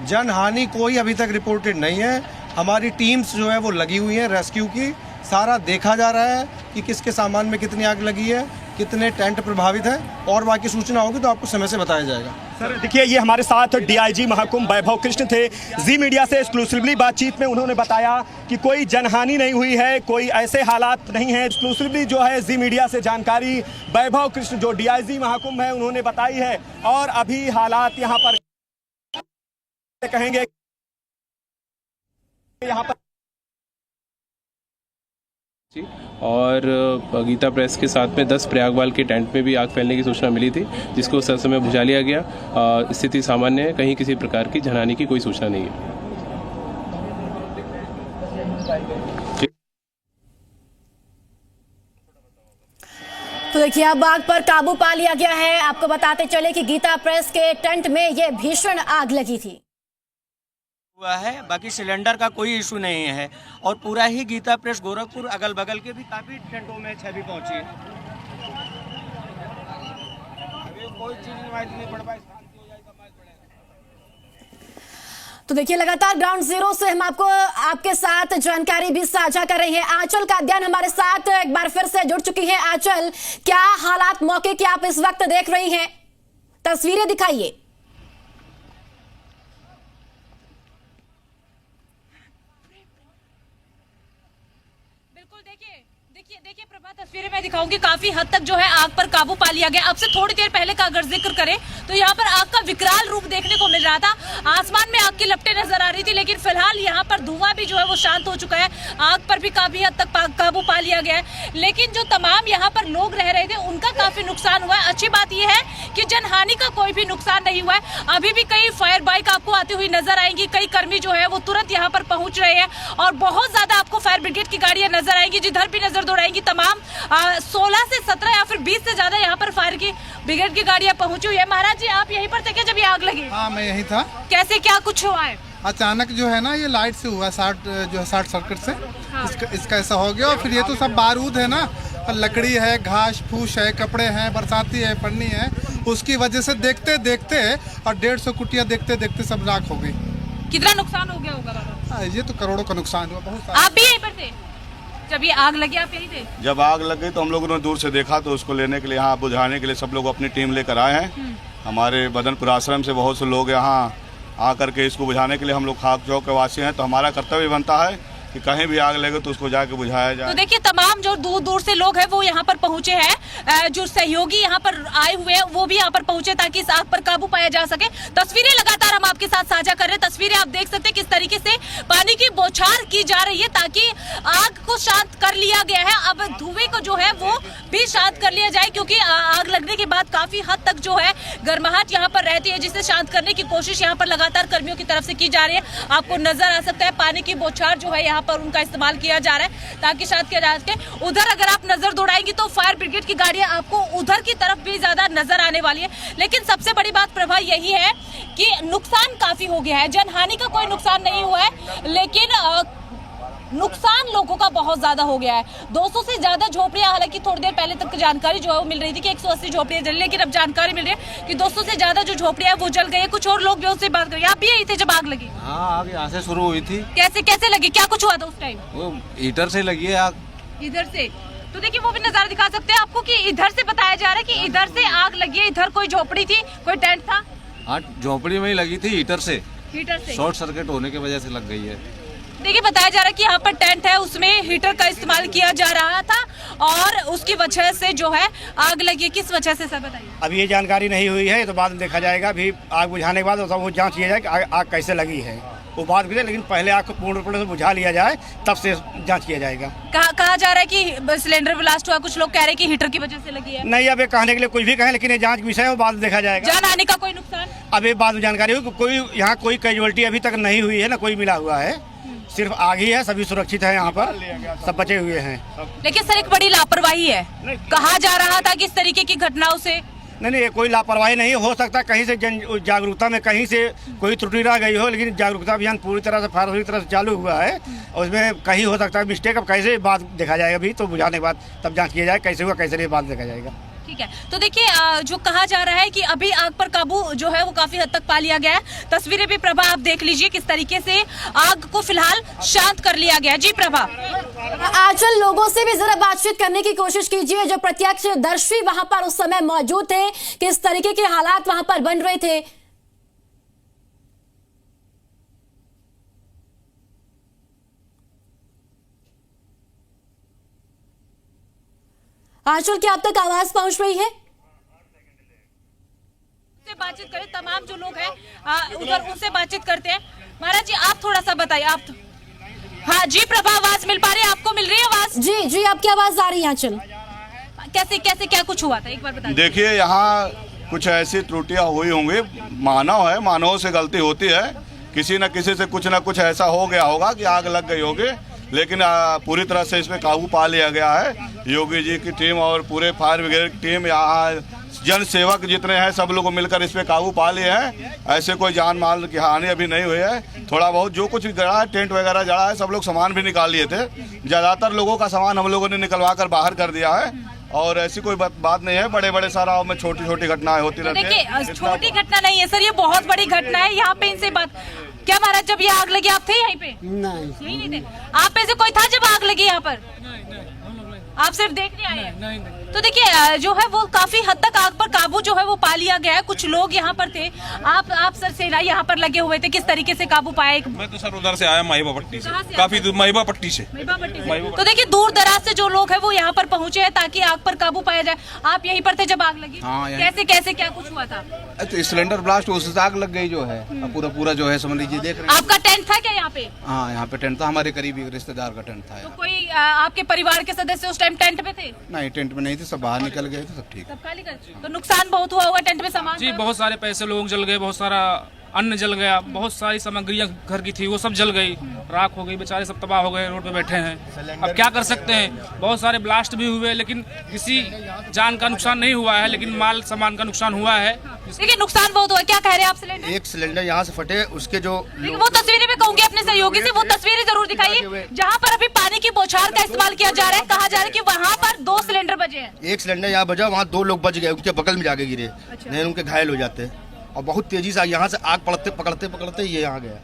जन हानि कोई अभी तक रिपोर्टेड नहीं है। हमारी टीम्स जो है वो लगी हुई हैं रेस्क्यू की। सारा देखा जा रहा है कि किसके सामान में कितनी आग लगी है, कितने टेंट प्रभावित है, और बाकी सूचना होगी तो आपको समय से बताया जाएगा। सर देखिए, ये हमारे साथ डीआईजी महाकुंभ वैभव कृष्ण थे। जी मीडिया से एक्सक्लूसिवली बातचीत में उन्होंने बताया कि कोई जनहानि नहीं हुई है, कोई ऐसे हालात नहीं है। एक्सक्लूसिवली जो है जी मीडिया से जानकारी वैभव कृष्ण जो डीआईजी महाकुंभ है उन्होंने बताई है। और अभी हालात यहाँ पर कहेंगे यहाँ पर, और गीता प्रेस के साथ में 10 प्रयागवाल के टेंट में भी आग फैलने की सूचना मिली थी, जिसको उस समय बुझा लिया गया। स्थिति सामान्य है, कहीं किसी प्रकार की जनहानि की कोई सूचना नहीं है। तो देखिए, अब आग पर काबू पा लिया गया है। आपको बताते चले कि गीता प्रेस के टेंट में ये भीषण आग लगी थी हुआ है, बाकी सिलेंडर का कोई इशू नहीं है। और पूरा ही गीता प्रेस गोरखपुर अगल बगल के भी काफी टेंटों में छवि पहुंची है। अभी कोई चीज नहीं पड़ पाई। तो देखिए, लगातार ग्राउंड जीरो से हम आपके साथ जानकारी भी साझा कर रहे हैं। आंचल कादियान हमारे साथ एक बार फिर से जुड़ चुकी हैं। आंचल, क्या हालात मौके के आप इस वक्त देख रही हैं? तस्वीरें दिखाइए। देखिए प्रभा, तस्वीरें मैं दिखाऊंगी। काफी हद तक जो है आग पर काबू पा लिया गया। अब से थोड़ी देर पहले का अगर जिक्र करें तो यहाँ पर आग का विकराल रूप देखने को मिल रहा था। आसमान में आग की लपटें नजर आ रही थी, लेकिन फिलहाल यहाँ पर धुआं भी जो है वो शांत हो चुका है। आग पर भी काफी हद तक काबू पा लिया गया है, लेकिन जो तमाम यहाँ पर लोग रह रहे थे उनका काफी नुकसान हुआ है। अच्छी बात यह है कि जनहानि का कोई भी नुकसान नहीं हुआ है। अभी भी कई फायर बाइक आपको आती हुई नजर आएंगी। कई कर्मी जो है वो तुरंत यहाँ पर पहुंच रहे हैं और बहुत ज्यादा आपको फायर ब्रिगेड की गाड़ियां नजर आएंगी, जिधर भी नजर दौड़ाएंगी। तमाम 16 से 17 या फिर 20 से ज्यादा यहाँ पर फायर की ब्रिगेड की गाड़ियां पहुंची हुई है। महाराज जी, आप यहीं पर थे क्या जब ये आग लगी? हाँ, मैं यहीं था। कैसे क्या कुछ हुआ है? अचानक जो है ना, ये लाइट से हुआ, शॉर्ट सर्किट से। हाँ। इसका ऐसा हो गया। और फिर ये तो सब बारूद है ना, लकड़ी है, घास फूस है, कपड़े हैं, बरसाती है, पन्नी है, उसकी वजह से देखते देखते और 150 कुटिया देखते देखते सब राख हो गई। कितना नुकसान हो गया होगा बाबा? ये तो करोड़ों का नुकसान हुआ। बहुत आप भी यहीं पर थे जब ये आग लगी? आप यहीं थे? जब आग लग गई तो हम लोगों ने दूर से देखा, तो उसको लेने के लिए, यहाँ बुझाने के लिए सब लोग अपनी टीम लेकर आए हैं। हमारे बदनपुर आश्रम से बहुत से लोग यहाँ आकर के इसको बुझाने के लिए, हम लोग खाक चौक के वासी हैं, तो हमारा कर्तव्य बनता है कि कहीं भी आग लगे तो उसको जाके बुझाया जाए। तो देखिए, तमाम जो दूर दूर से लोग हैं वो यहाँ पर पहुंचे हैं। जो सहयोगी यहाँ पर आए हुए हैं वो भी यहाँ पर पहुंचे ताकि इस आग पर काबू पाया जा सके। तस्वीरें लगातार हम आपके साथ साझा कर रहे हैं। तस्वीरें आप देख सकते हैं किस तरीके से पानी की बौछार की जा रही है ताकि आग को शांत कर लिया गया है। अब धुएं को जो है वो भी शांत कर लिया जाए, क्योंकि आग लगने के बाद काफी हद तक जो है गर्माहट यहाँ पर रहती है, जिसे शांत करने की कोशिश यहाँ पर लगातार कर्मियों की तरफ से की जा रही है। आपको नजर आ सकता है पानी की बौछार जो है यहाँ पर उनका इस्तेमाल किया जा रहा है ताकि शांत किया जा सके। उधर अगर आप नजर दौड़ाएंगी तो फायर ब्रिगेड की गाड़ियां आपको उधर की तरफ भी ज्यादा नजर आने वाली है। लेकिन सबसे बड़ी बात प्रभा यही है कि नुकसान काफी हो गया है। जनहानि का कोई नुकसान नहीं हुआ है, लेकिन नुकसान लोगों का बहुत ज्यादा हो गया है। 200 से ज्यादा झोपड़ियां, हालांकि थोड़ी देर पहले तक जानकारी जो है वो मिल रही थी कि 180 झोपड़ियां जली, लेकिन अब जानकारी मिल रही है कि 200 से ज्यादा जो झोपड़ियां है वो जल गई है। कुछ और लोग भी उससे बात करें। आप भी यही थे जब आग लगी? हाँ, आग यहाँ से शुरू हुई थी। कैसे लगी? क्या कुछ हुआ था उस टाइम? वो हीटर से लगी है आग। इधर से? तो देखिए, वो भी नजारा दिखा सकते हैं आपको कि इधर से बताया जा रहा है कि इधर से आग लगी है। इधर कोई झोपड़ी थी, कोई टेंट था? हाँ, झोपड़ी में ही लगी थी, हीटर से शॉर्ट सर्किट होने की वजह से लग गई है। देखिए, बताया जा रहा है कि यहाँ पर टेंट है, उसमें हीटर का इस्तेमाल किया जा रहा था और उसकी वजह से जो है आग लगी। किस वजह से सर बताइए? अभी ये जानकारी नहीं हुई है, तो बाद में देखा जाएगा। अभी आग बुझाने के बाद वो जांच किया जाए कि आग कैसे लगी है, वो बात भी है। लेकिन पहले आग को पूर्ण रूप से बुझा लिया जाए, तब से जांच किया जाएगा। कहा जा रहा है कि सिलेंडर ब्लास्ट हुआ, कुछ लोग कह रहे हैं कि हीटर की वजह से लगी है। नहीं, अब ये कहने के लिए कुछ भी कहें, लेकिन ये जांच विषय है, वो बाद में देखा जाएगा। जान आने का कोई नुकसान अभी बाद में जानकारी हुई। कोई यहाँ कोई कैजुअलिटी अभी तक नहीं हुई है, ना कोई मिला हुआ है, सिर्फ आग ही है। सभी सुरक्षित है, यहाँ पर सब बचे हुए हैं। लेकिन सर, एक बड़ी लापरवाही है। कहा जा रहा था कि इस तरीके की घटनाओं से नहीं, कोई लापरवाही नहीं हो सकता। कहीं से जन जागरूकता में कहीं से कोई त्रुटि रह गई हो, लेकिन जागरूकता अभियान पूरी तरह से फायर तरह से चालू हुआ है। उसमें कहीं हो सकता है मिस्टेक। अब कैसे बात देखा जाएगा, अभी तो बुझाने के बाद तब जांच किया जाए कैसे हुआ कैसे नहीं, बात देखा जाएगा। ठीक है, तो देखिए, जो कहा जा रहा है कि अभी आग पर काबू जो है वो काफी हद तक पा लिया गया है। तस्वीरें भी प्रभा आप देख लीजिए किस तरीके से आग को फिलहाल शांत कर लिया गया। जी प्रभा, आंचल, लोगों से भी जरा बातचीत करने की कोशिश कीजिए, जो प्रत्यक्षदर्शी वहां पर उस समय मौजूद थे, किस तरीके के हालात वहां पर बन रहे थे। आंचल, क्या अब तक आवाज पहुंच रही है? बातचीत करें, तमाम जो लोग हैं उधर उनसे बातचीत करते हैं। महाराज जी, आप थोड़ा सा बताइए। आप हाँ जी प्रभा, आवाज मिल पा रही है? आपको मिल रही है आवाज? जी, आपकी आवाज आ रही है। आंचल, कैसे क्या कुछ हुआ था, एक बार बताइए। देखिए, यहाँ कुछ ऐसी त्रुटियां हुई होंगी। मानव है, मानव से गलती होती है। किसी न किसी से कुछ न कुछ ऐसा हो गया होगा कि आग लग गई होगी, लेकिन पूरी तरह से इसमें काबू पा लिया गया है। योगी जी की टीम और पूरे फायर ब्रिगेड की टीम, यहाँ जन सेवक जितने हैं, सब लोग मिलकर इस पे काबू पा लिए हैं। ऐसे कोई जान माल की हानि अभी नहीं हुई है। थोड़ा बहुत जो कुछ गड़ा है, टेंट वगैरह जला है, सब लोग सामान भी निकाल लिए थे। ज़्यादातर लोगों का सामान हम लोगों ने निकलवा कर बाहर कर दिया है, और ऐसी कोई बात नहीं है। बड़े बड़े सारा में छोटी छोटी घटनाएं होती रहती है। देखिए, छोटी घटना नहीं है सर, ये बहुत बड़ी घटना है। यहाँ पे इनसे बात क्या, महाराज जब ये आग लगी आप थे यहीं पे? नहीं, यही नहीं थे। आप में से कोई था जब आग लगी यहाँ पर? आप सिर्फ देखने आए हैं? तो तो देखिए जो है वो काफी हद तक आग पर काबू जो है वो पा लिया गया है। कुछ लोग यहाँ पर थे, आप सर सेना यहाँ पर लगे हुए थे, किस तरीके से काबू पाए? मैं तो सर उधर से आया, महिबा पट्टी से, काफी दूर, महिबा पट्टी से। तो देखिए दूर दराज से जो लोग हैं वो यहाँ पर पहुंचे हैं ताकि आग पर काबू पाया जाए। आप यहीं पर थे जब आग लगी? हाँ, कैसे कैसे क्या कुछ हुआ था? तो सिलेंडर ब्लास्ट उससे आग लग गई जो है, पूरा जो है समझ लीजिए, देख रहे हैं। आपका टेंट था क्या यहाँ पे? हाँ, यहाँ पे टेंट था, हमारे करीबी रिश्तेदार का टेंट था। तो कोई आपके परिवार के सदस्य उस टाइम टेंट में थे? नहीं, टेंट में नहीं थे, सब बाहर निकल गए थे, सब ठीक। सब खाली कर। तो नुकसान बहुत हुआ होगा टेंट में सामान? जी, बहुत सारे पैसे लोग जल गए, बहुत सारा अन्न जल गया, बहुत सारी सामग्रियां घर की थी वो सब जल गई, राख हो गई, बेचारे सब तबाह हो गए, रोड पे बैठे हैं। अब क्या कर सकते हैं, बहुत सारे ब्लास्ट भी हुए लेकिन किसी जान का नुकसान नहीं हुआ है, लेकिन माल सामान का नुकसान हुआ है। देखिए नुकसान बहुत हुआ, क्या कह रहे हैं आप? सिलेंडर, एक सिलेंडर यहाँ से फटे, उसके जो वो तस्वीरें मैं कहूंगी अपने सहयोगी से, वो तस्वीरें जरूर दिखाइए जहाँ पर अभी पानी की बौछार का इस्तेमाल किया जा रहा है। कहा जा रहा है कि वहाँ पर 2 सिलेंडर बजे हैं। एक सिलेंडर यहाँ बजा, वहाँ 2 लोग बच गए, उनके बगल में जाके गिरे, नहीं उनके घायल हो जाते। और बहुत तेजी से यहाँ से आग पकड़ते ये यहाँ गया।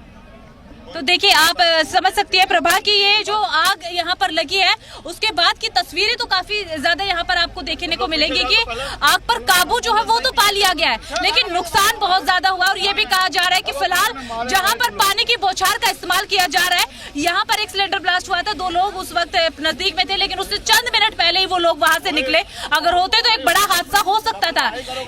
तो देखिए आप समझ सकती है प्रभा की ये जो आग यहाँ पर लगी है उसके बाद की तस्वीरें तो काफी ज्यादा यहाँ पर आपको देखने को मिलेंगी कि आग पर काबू जो है वो तो पा लिया गया है, लेकिन नुकसान बहुत ज्यादा हुआ। और ये भी कहा जा रहा है कि फिलहाल जहाँ पर पानी की बौछार का इस्तेमाल किया जा रहा है, यहाँ पर एक सिलेंडर ब्लास्ट हुआ था, 2 लोग उस वक्त नजदीक में थे, लेकिन उससे चंद मिनट पहले ही वो लोग वहां से निकले। अगर होते तो एक बड़ा हादसा हो सकता था।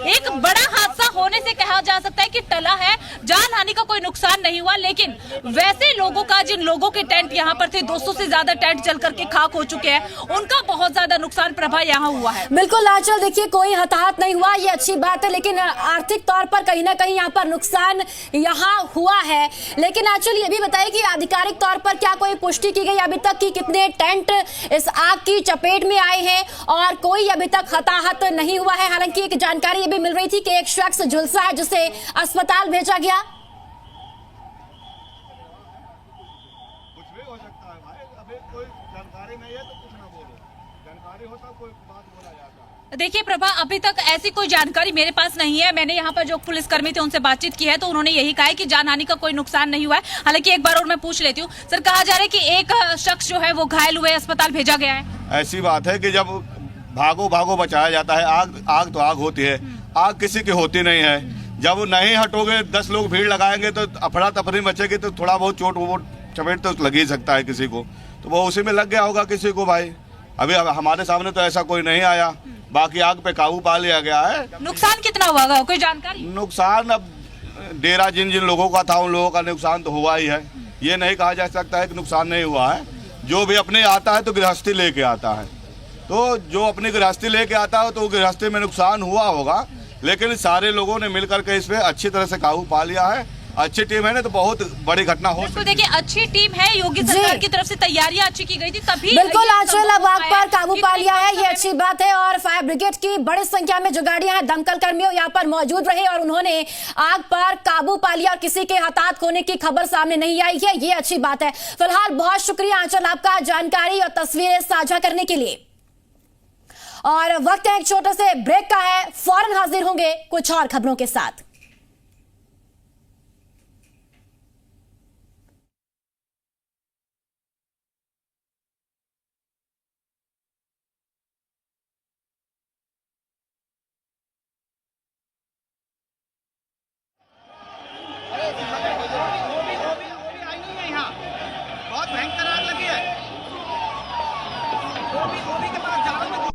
एक बड़ा हादसा होने से कहा जा सकता है कि टला है, जान हानि का कोई नुकसान नहीं हुआ, लेकिन वैसे लोगों का, जिन लोगों के टेंट यहाँ पर थे, 200 से ज्यादा टेंट जल करके खाक हो चुके हैं, उनका बहुत ज्यादा नुकसान प्रभा यहाँ हुआ है। बिल्कुल आंचल, देखिए कोई हताहत नहीं हुआ, ये अच्छी बात है, लेकिन आर्थिक तौर पर कहीं ना कहीं यहाँ पर नुकसान यहाँ हुआ है। लेकिन आंचल ये भी बताइए कि आधिकारिक तौर पर क्या कोई पुष्टि की गई अभी तक कि कितने टेंट इस आग की चपेट में आए हैं, और कोई अभी तक हताहत नहीं हुआ है। हालांकि एक जानकारी ये भी मिल रही थी कि एक शख्स झुलसा है जिसे अस्पताल भेजा गया। देखिए प्रभा, अभी तक ऐसी कोई जानकारी मेरे पास नहीं है। मैंने यहाँ पर जो पुलिसकर्मी थे उनसे बातचीत की है तो उन्होंने यही कहा है कि जान हानि का कोई नुकसान नहीं हुआ है। हालांकि एक बार और मैं पूछ लेती हूँ सर, कहा जा रहा है कि एक शख्स जो है वो घायल हुए, अस्पताल भेजा गया है। ऐसी बात है कि जब भागो बचाया जाता है, आग तो आग होती है, आग किसी की होती नहीं है। जब नहीं हटोगे, 10 लोग भीड़ लगाएंगे तो अफरा तफरी मचेगी, तो थोड़ा बहुत चोट चपेट तो लग ही सकता है किसी को, तो वो उसी में लग गया होगा किसी को। भाई अभी हमारे सामने तो ऐसा कोई नहीं आया, बाकी आग पे काबू पा लिया गया है। नुकसान कितना हुआ, कोई जानकारी? नुकसान अब डेरा जिन लोगों का था उन लोगों का नुकसान तो हुआ ही है, ये नहीं कहा जा सकता है कि नुकसान नहीं हुआ है। जो भी अपने आता है तो गृहस्थी लेके आता है, तो जो अपनी गृहस्थी लेके आता है तो गृहस्थी में नुकसान हुआ होगा, लेकिन सारे लोगों ने मिलकर के इस पे अच्छी तरह से काबू पा लिया है। अच्छी टीम है ना, तो बहुत बड़ी घटना हो सकती है। देखिए अच्छी टीम है, योगी सरकार की तरफ से तैयारियां अच्छी की गई थी, तभी बिल्कुल आंचल अब आग पर काबू पा लिया है, ये अच्छी बात है। और फायर ब्रिगेड की बड़ी संख्या में जो गाड़ियां हैं, दमकल कर्मियों यहाँ पर मौजूद रहे और उन्होंने आग पर काबू पा लिया और किसी के हताहत होने की खबर सामने नहीं आई है, ये अच्छी बात है। फिलहाल बहुत शुक्रिया आंचल आपका जानकारी और तस्वीरें साझा करने के लिए। और वक्त है एक छोटे से ब्रेक का है, फौरन हाजिर होंगे कुछ और खबरों के साथ। बहुत भयंकर आग लगी है। के पास जाओ।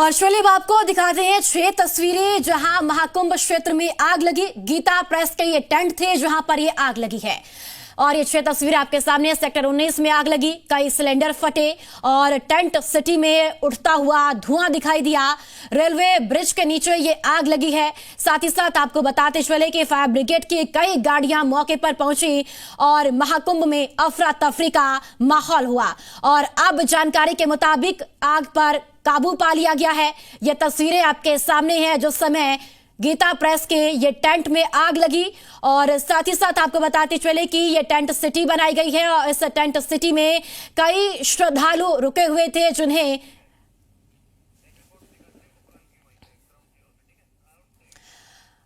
और चलिए अब आपको दिखाते हैं 6 तस्वीरें जहां महाकुंभ क्षेत्र में आग लगी। गीता प्रेस के ये टेंट थे जहां पर ये आग लगी है और ये 6 तस्वीरें आपके सामने। सेक्टर 19 में आग लगी, कई सिलेंडर फटे और टेंट सिटी में उठता हुआ धुआं दिखाई दिया। रेलवे ब्रिज के नीचे ये आग लगी है। साथ ही साथ आपको बताते चले कि फायर ब्रिगेड की कई गाड़ियां मौके पर पहुंची और महाकुंभ में अफरा तफरी का माहौल हुआ और अब जानकारी के मुताबिक आग पर काबू पा लिया गया है। ये तस्वीरें आपके सामने हैं जो समय गीता प्रेस के ये टेंट में आग लगी और साथ ही साथ आपको बताते चले कि ये टेंट सिटी बनाई गई है और इस टेंट सिटी में कई श्रद्धालु रुके हुए थे जिन्हें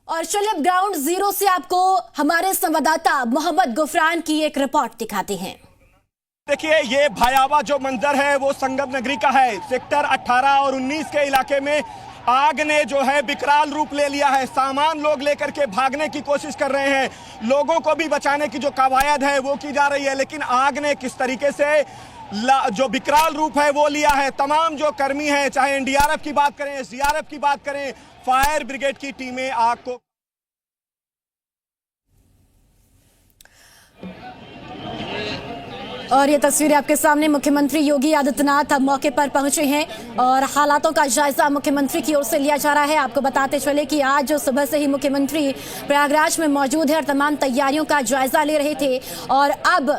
और चलिए अब ग्राउंड जीरो से आपको हमारे संवाददाता मोहम्मद गुफरान की एक रिपोर्ट दिखाते हैं। देखिए ये भयावह जो मंजर है वो संगम नगरी का है। सेक्टर 18 और 19 के इलाके में आग ने जो है विकराल रूप ले लिया है। सामान लोग लेकर के भागने की कोशिश कर रहे हैं, लोगों को भी बचाने की जो कवायद है वो की जा रही है, लेकिन आग ने किस तरीके से जो विकराल रूप है वो लिया है। तमाम जो कर्मी हैं, चाहे एनडीआरएफ की बात करें, एसडीआरएफ की बात करें, फायर ब्रिगेड की टीमें आग को और ये तस्वीरें आपके सामने। मुख्यमंत्री योगी आदित्यनाथ अब मौके पर पहुंचे हैं और हालातों का जायजा मुख्यमंत्री की ओर से लिया जा रहा है। आपको बताते चले कि आज सुबह से ही मुख्यमंत्री प्रयागराज में मौजूद है और तमाम तैयारियों का जायजा ले रहे थे और अब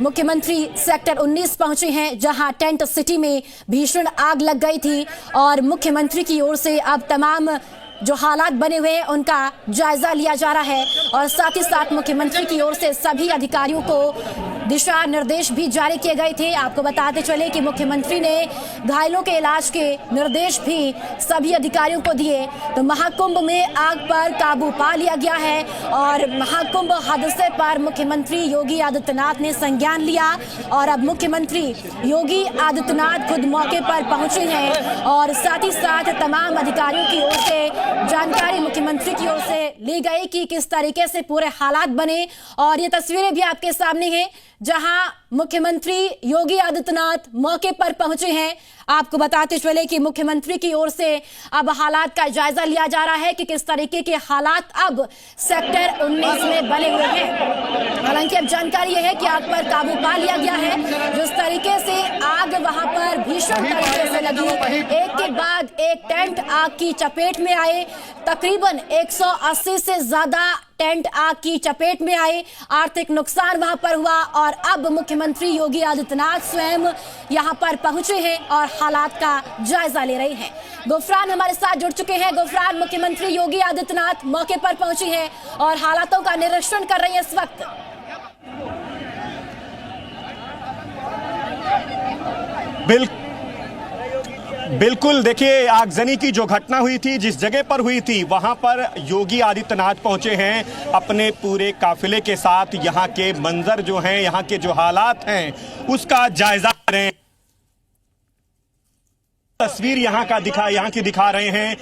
मुख्यमंत्री सेक्टर 19 पहुंचे हैं जहां टेंट सिटी में भीषण आग लग गई थी और मुख्यमंत्री की ओर से अब तमाम जो हालात बने हुए हैं उनका जायजा लिया जा रहा है और साथ ही साथ मुख्यमंत्री की ओर से सभी अधिकारियों को दिशा निर्देश भी जारी किए गए थे। आपको बताते चले कि मुख्यमंत्री ने घायलों के इलाज के निर्देश भी सभी अधिकारियों को दिए। तो महाकुंभ में आग पर काबू पा लिया गया है और महाकुंभ हादसे पर मुख्यमंत्री योगी आदित्यनाथ ने संज्ञान लिया और अब मुख्यमंत्री योगी आदित्यनाथ खुद मौके पर पहुंचे हैं और साथ ही साथ तमाम अधिकारियों की ओर से जानकारी मुख्यमंत्री की ओर से ली गई कि किस तरीके से पूरे हालात बने और ये तस्वीरें भी आपके सामने हैं जहां मुख्यमंत्री योगी आदित्यनाथ मौके पर पहुंचे हैं। आपको बताते चले कि मुख्यमंत्री की ओर से अब हालात का जायजा लिया जा रहा है कि किस तरीके के हालात अब सेक्टर 19 में बने हुए हैं। हालांकि अब जानकारी यह है कि आग पर काबू पा लिया गया है। जिस तरीके से आग वहां पर भीषण तरीके से लगी, एक के बाद एक टेंट आग की चपेट में आए। तकरीबन 180 से ज्यादा टेंट आग की चपेट में आए। आर्थिक नुकसान वहां पर हुआ और अब मुख्यमंत्री योगी आदित्यनाथ स्वयं यहां पर पहुंचे हैं और हालात का जायजा ले रहे हैं। गुफरान हमारे साथ जुड़ चुके हैं। गुफरान, मुख्यमंत्री योगी आदित्यनाथ मौके पर पहुंची हैं और हालातों का निरीक्षण कर रही हैं इस वक्त। बिल्कुल, देखिए आगजनी की जो घटना हुई थी, जिस जगह पर हुई थी वहां पर योगी आदित्यनाथ पहुंचे हैं अपने पूरे काफिले के साथ। यहां के मंजर जो हैं, यहां के जो हालात हैं उसका जायजा करें। तस्वीर यहां की दिखा रहे हैं।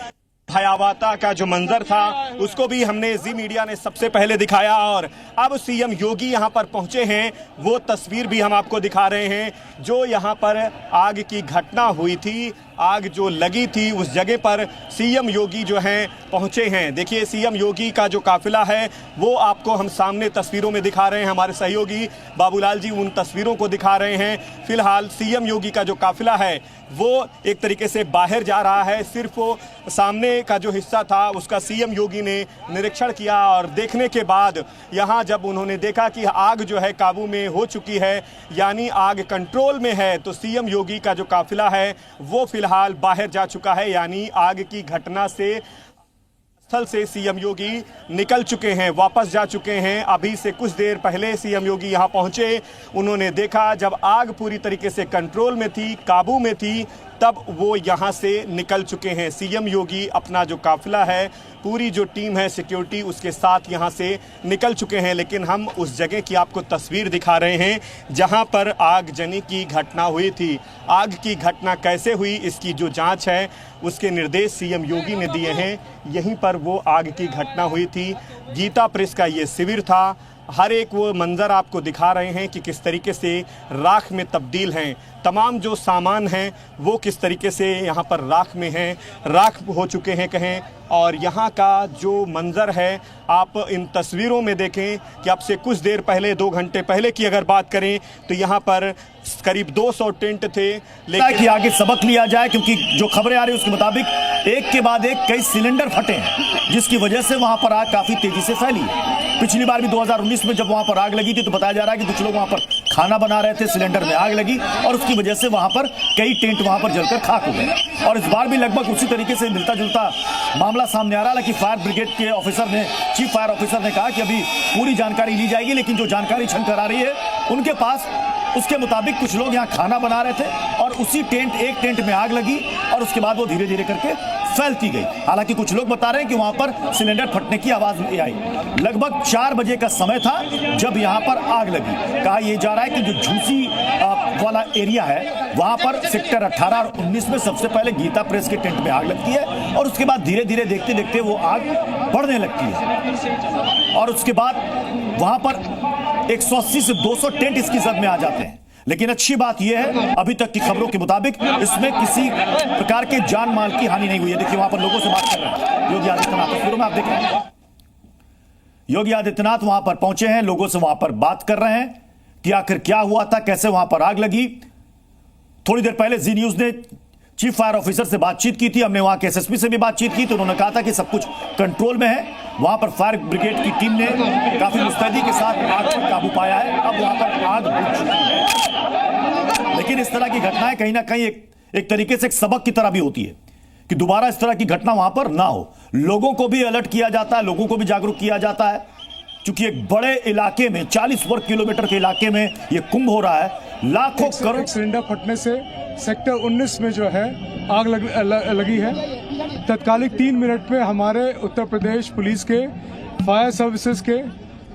भयावहता का जो मंजर था उसको भी हमने जी मीडिया ने सबसे पहले दिखाया और अब सीएम योगी यहां पर पहुंचे हैं, वो तस्वीर भी हम आपको दिखा रहे हैं। जो यहां पर आग की घटना हुई थी, आग जो लगी थी उस जगह पर सीएम योगी जो हैं पहुंचे हैं। देखिए सीएम योगी का जो काफिला है वो आपको हम सामने तस्वीरों में दिखा रहे हैं। हमारे सहयोगी बाबूलाल जी उन तस्वीरों को दिखा रहे हैं। फिलहाल सीएम योगी का जो काफिला है वो एक तरीके से बाहर जा रहा है। सिर्फ वो सामने का जो हिस्सा था उसका सीएम योगी ने निरीक्षण किया और देखने के बाद यहाँ जब उन्होंने देखा कि आग जो है काबू में हो चुकी है, यानी आग कंट्रोल में है, तो सीएम योगी का जो काफिला है वो फिलहाल बाहर जा चुका है। यानी आग की घटना से स्थल से सीएम योगी निकल चुके हैं, वापस जा चुके हैं। अभी से कुछ देर पहले सीएम योगी यहां पहुंचे, उन्होंने देखा जब आग पूरी तरीके से कंट्रोल में थी, काबू में थी, तब वो यहां से निकल चुके हैं। सीएम योगी अपना जो काफिला है, पूरी जो टीम है सिक्योरिटी, उसके साथ यहां से निकल चुके हैं। लेकिन हम उस जगह की आपको तस्वीर दिखा रहे हैं जहां पर आगजनी की घटना हुई थी। आग की घटना कैसे हुई इसकी जो जांच है उसके निर्देश सीएम योगी ने दिए हैं। यहीं पर वो आग की घटना हुई थी। गीता प्रेस का ये शिविर था। हर एक वो मंज़र आपको दिखा रहे हैं कि किस तरीके से राख में तब्दील हैं। तमाम जो सामान हैं वो किस तरीके से यहाँ पर राख में हैं, राख हो चुके हैं कहें। और यहाँ का जो मंज़र है आप इन तस्वीरों में देखें कि अब से कुछ देर पहले, 2 घंटे पहले की अगर बात करें तो यहाँ पर करीब 200 टेंट थे। लेकिन कि आगे सबक लिया जाए, क्योंकि जो खबरें आ रही है उसके मुताबिक एक के बाद एक कई सिलेंडर फटे हैं, जिसकी वजह से वहां पर आग काफी तेजी से फैली। पिछली बार भी 2019 में जब वहां पर आग लगी थी तो बताया जा रहा है कि कुछ लोग वहां पर खाना बना रहे थे, सिलेंडर में आग लगी और उसकी वजह से वहां पर कई टेंट वहां पर जलकर खाक हो गए। और इस बार भी लगभग उसी तरीके से मिलता जुलता मामला सामने आ रहा है कि फायर ब्रिगेड के ऑफिसर ने, चीफ फायर ऑफिसर ने कहा कि अभी पूरी जानकारी ली जाएगी, लेकिन जो जानकारी छनकर आ रही है उनके पास, उसके मुताबिक कुछ लोग यहाँ खाना बना रहे थे और उसी एक टेंट में आग लगी और उसके बाद वो धीरे धीरे करके फैलती गई। हालांकि कुछ लोग बता रहे हैं कि वहां पर सिलेंडर फटने की आवाज आई। लगभग 4 बजे का समय था जब यहाँ पर आग लगी। कहा यह जा रहा है कि जो झूसी वाला एरिया है वहां पर सेक्टर 18 और 19 में सबसे पहले गीता प्रेस के टेंट में आग लगती है और उसके बाद धीरे धीरे देखते देखते वो आग बढ़ने लगती है और उसके बाद वहां पर 180 से 200 टेंट इसकी जद में आ जाते हैं। लेकिन अच्छी बात यह है अभी तक की खबरों के मुताबिक इसमें किसी प्रकार के जान माल की हानि नहीं हुई है। देखिए वहां पर लोगों से बात कर रहे हैं योगी आदित्यनाथ, तस्वीरों में आप देख रहे हैं योगी आदित्यनाथ वहां पर पहुंचे हैं, लोगों से वहां पर बात कर रहे हैं कि आखिर क्या हुआ था, कैसे वहां पर आग लगी। थोड़ी देर पहले जी न्यूज ने चीफ फायर ऑफिसर से बातचीत की थी, हमने वहां के एसएसपी से भी बातचीत की तो उन्होंने कहा था कि सब कुछ कंट्रोल में है। वहां पर फायर ब्रिगेड की टीम ने काफी मुस्तैदी के साथ आग पर काबू पाया है। अब वहां पर आग बुझ चुकी है, लेकिन इस तरह की घटनाएं कहीं ना कहीं एक तरीके से एक सबक की तरह भी होती है कि दोबारा इस तरह की घटना वहां पर ना हो। लोगों को भी अलर्ट किया जाता है, लोगों को भी जागरूक किया जाता है, क्योंकि एक बड़े इलाके में 40 वर्ग किलोमीटर के इलाके में यह कुंभ हो रहा है। लाखों करोड़ सिलेंडर फटने से सेक्टर 19 में जो है आग लगी है। तत्कालिक 3 मिनट में हमारे उत्तर प्रदेश पुलिस के, फायर सर्विसेज के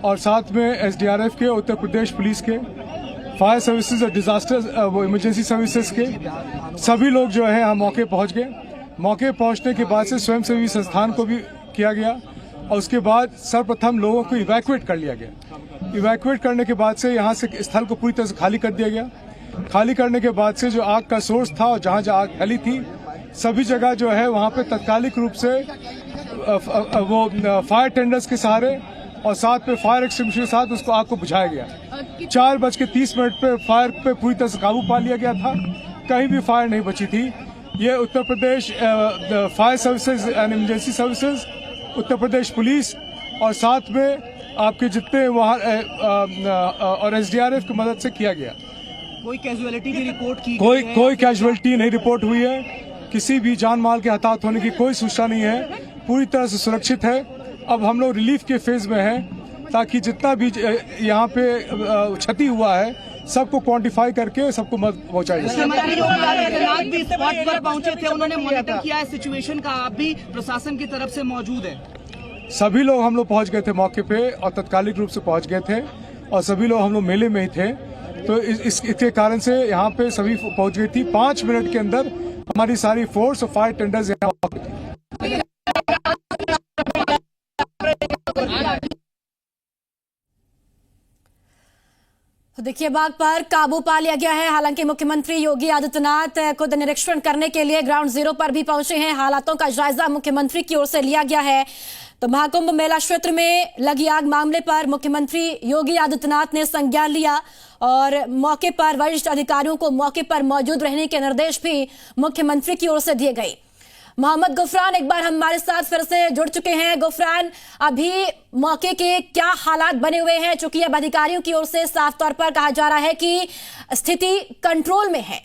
और साथ में एसडीआरएफ के, उत्तर प्रदेश पुलिस के, फायर सर्विसेज और डिजास्टर वो इमरजेंसी सर्विसेज के सभी लोग जो है हम मौके पहुंच गए। मौके पहुंचने के बाद से स्वयंसेवी संस्थान को भी किया गया और उसके बाद सर्वप्रथम लोगों को इवैक्यूएट कर लिया गया। इवैक्यूएट करने के बाद से यहाँ से स्थल को पूरी तरह से खाली कर दिया गया। खाली करने के बाद से जो आग का सोर्स था और जहाँ जहाँ आग फैली थी सभी जगह जो है वहाँ पे तत्कालिक रूप से वो फायर टेंडर्स के सहारे और साथ में फायर एक्सटिंग्विशर के साथ उसको आग को बुझाया गया। 4:30 पे फायर पे पूरी तरह से काबू पा लिया गया था, कहीं भी फायर नहीं बची थी। ये Uttar Pradesh fire services and emergency services, Uttar Pradesh police और साथ में आपके जितने वहाँ और एसडीआरएफ की मदद से किया गया। कोई कैजुअलिटी की रिपोर्ट की कोई कैजुअलिटी नहीं रिपोर्ट हुई है, किसी भी जान माल के हताहत होने की कोई सूचना नहीं है, पूरी तरह से सुरक्षित है। अब हम लोग रिलीफ के फेज में हैं ताकि जितना भी यहाँ पे क्षति हुआ है सबको क्वांटिफाई करके सबको मदद पहुँचाई जाए। भी स्पॉट पर पहुंचे थे, उन्होंने मॉनिटर किया है सिचुएशन का, आप भी प्रशासन की तरफ से मौजूद है। सभी लोग हम लोग पहुंच गए थे मौके पे और तत्कालिक रूप से पहुंच गए थे और सभी लोग हम लोग मेले में ही थे, तो इसके कारण से यहाँ पे सभी पहुंच गई थी। 5 मिनट के अंदर हमारी सारी फोर्स और फायर टेंडर्स यहाँ पहुंच गई। तो देखिए बाग पर काबू पा लिया गया है। हालांकि मुख्यमंत्री योगी आदित्यनाथ खुद निरीक्षण करने के लिए ग्राउंड जीरो पर भी पहुंचे हैं। हालातों का जायजा मुख्यमंत्री की ओर से लिया गया है। तो महाकुंभ मेला क्षेत्र में लगी आग मामले पर मुख्यमंत्री योगी आदित्यनाथ ने संज्ञान लिया और मौके पर वरिष्ठ अधिकारियों को मौके पर मौजूद रहने के निर्देश भी मुख्यमंत्री की ओर से दिए गए। मोहम्मद गुफरान एक बार हमारे साथ फिर से जुड़ चुके हैं। गुफरान, अभी मौके के क्या हालात बने हुए हैं, चूंकि अब अधिकारियों की ओर से साफ तौर पर कहा जा रहा है कि स्थिति कंट्रोल में है।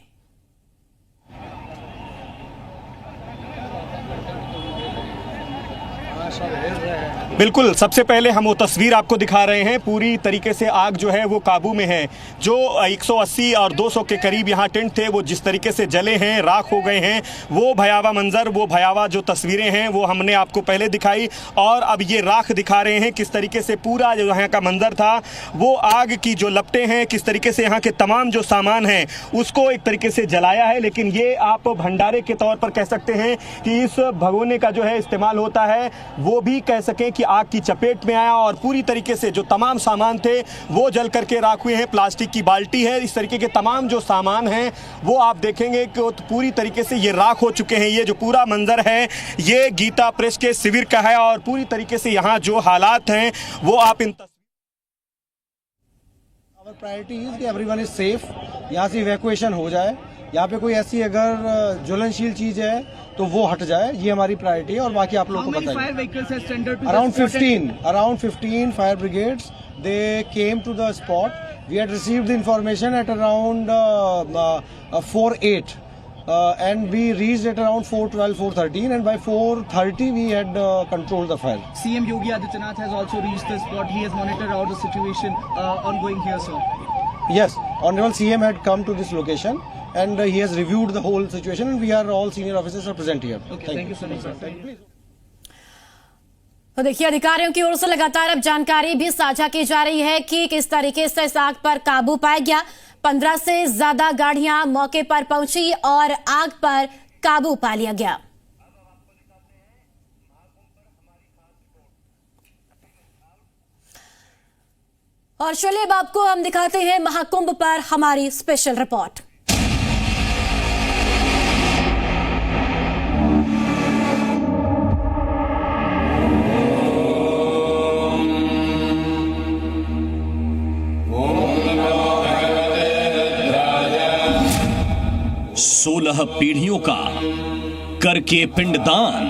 बिल्कुल, सबसे पहले हम वो तस्वीर आपको दिखा रहे हैं। पूरी तरीके से आग जो है वो काबू में है। जो 180 और 200 के करीब यहाँ टेंट थे वो जिस तरीके से जले हैं, राख हो गए हैं, वो भयावह मंजर, वो भयावह जो तस्वीरें हैं वो हमने आपको पहले दिखाई और अब ये राख दिखा रहे हैं। किस तरीके से पूरा जो यहाँ का मंजर था वो आग की जो लपटें हैं, किस तरीके से यहाँ के तमाम जो सामान हैं उसको एक तरीके से जलाया है। लेकिन ये आप भंडारे के तौर पर कह सकते हैं कि इस भगोने का जो है इस्तेमाल होता है, वो भी कह सकें कि की आग की चपेट में आया और पूरी तरीके से जो तमाम सामान थे वो जल करके राख हुए हैं। प्लास्टिक की बाल्टी है, इस तरीके के तमाम जो सामान हैं वो आप देखेंगे कि पूरी तरीके से ये राख हो चुके हैं। ये जो पूरा मंजर है ये गीता प्रेस के शिविर का है और पूरी तरीके से यहाँ जो हालात हैं वो आप इन प्रायोरिटी इज कि एवरीवन इज सेफ, यहाँ से इवैक्यूएशन हो जाए। यहाँ पे कोई ऐसी अगर ज्वलनशील चीज है तो वो हट जाए, ये हमारी प्रायोरिटी है। और बाकी आप लोगों को बताइए। Around 15 fire brigades they came to the spot. We had received the information at around 4:08 and we reached at around 4:12, 4:13, and by 4:30 we had controlled the fire. CM Yogi Adityanath has also reached the spot. He has monitored out the situation ongoing here, sir. Yes, Honorable CM had come to this location and he has reviewed the whole situation, and we are all senior officers are present here. Okay, thank you so much, sir. तो देखिए, अधिकारियों की ओर से लगातार अब जानकारी भी साझा की जा रही है कि किस तरीके से इस आग पर काबू पाया गया। 15 से ज्यादा गाड़ियां मौके पर पहुंची और आग पर काबू पा लिया गया। और चलिए अब आपको हम दिखाते हैं महाकुंभ पर हमारी स्पेशल रिपोर्ट। सोलह पीढ़ियों का करके पिंडदान।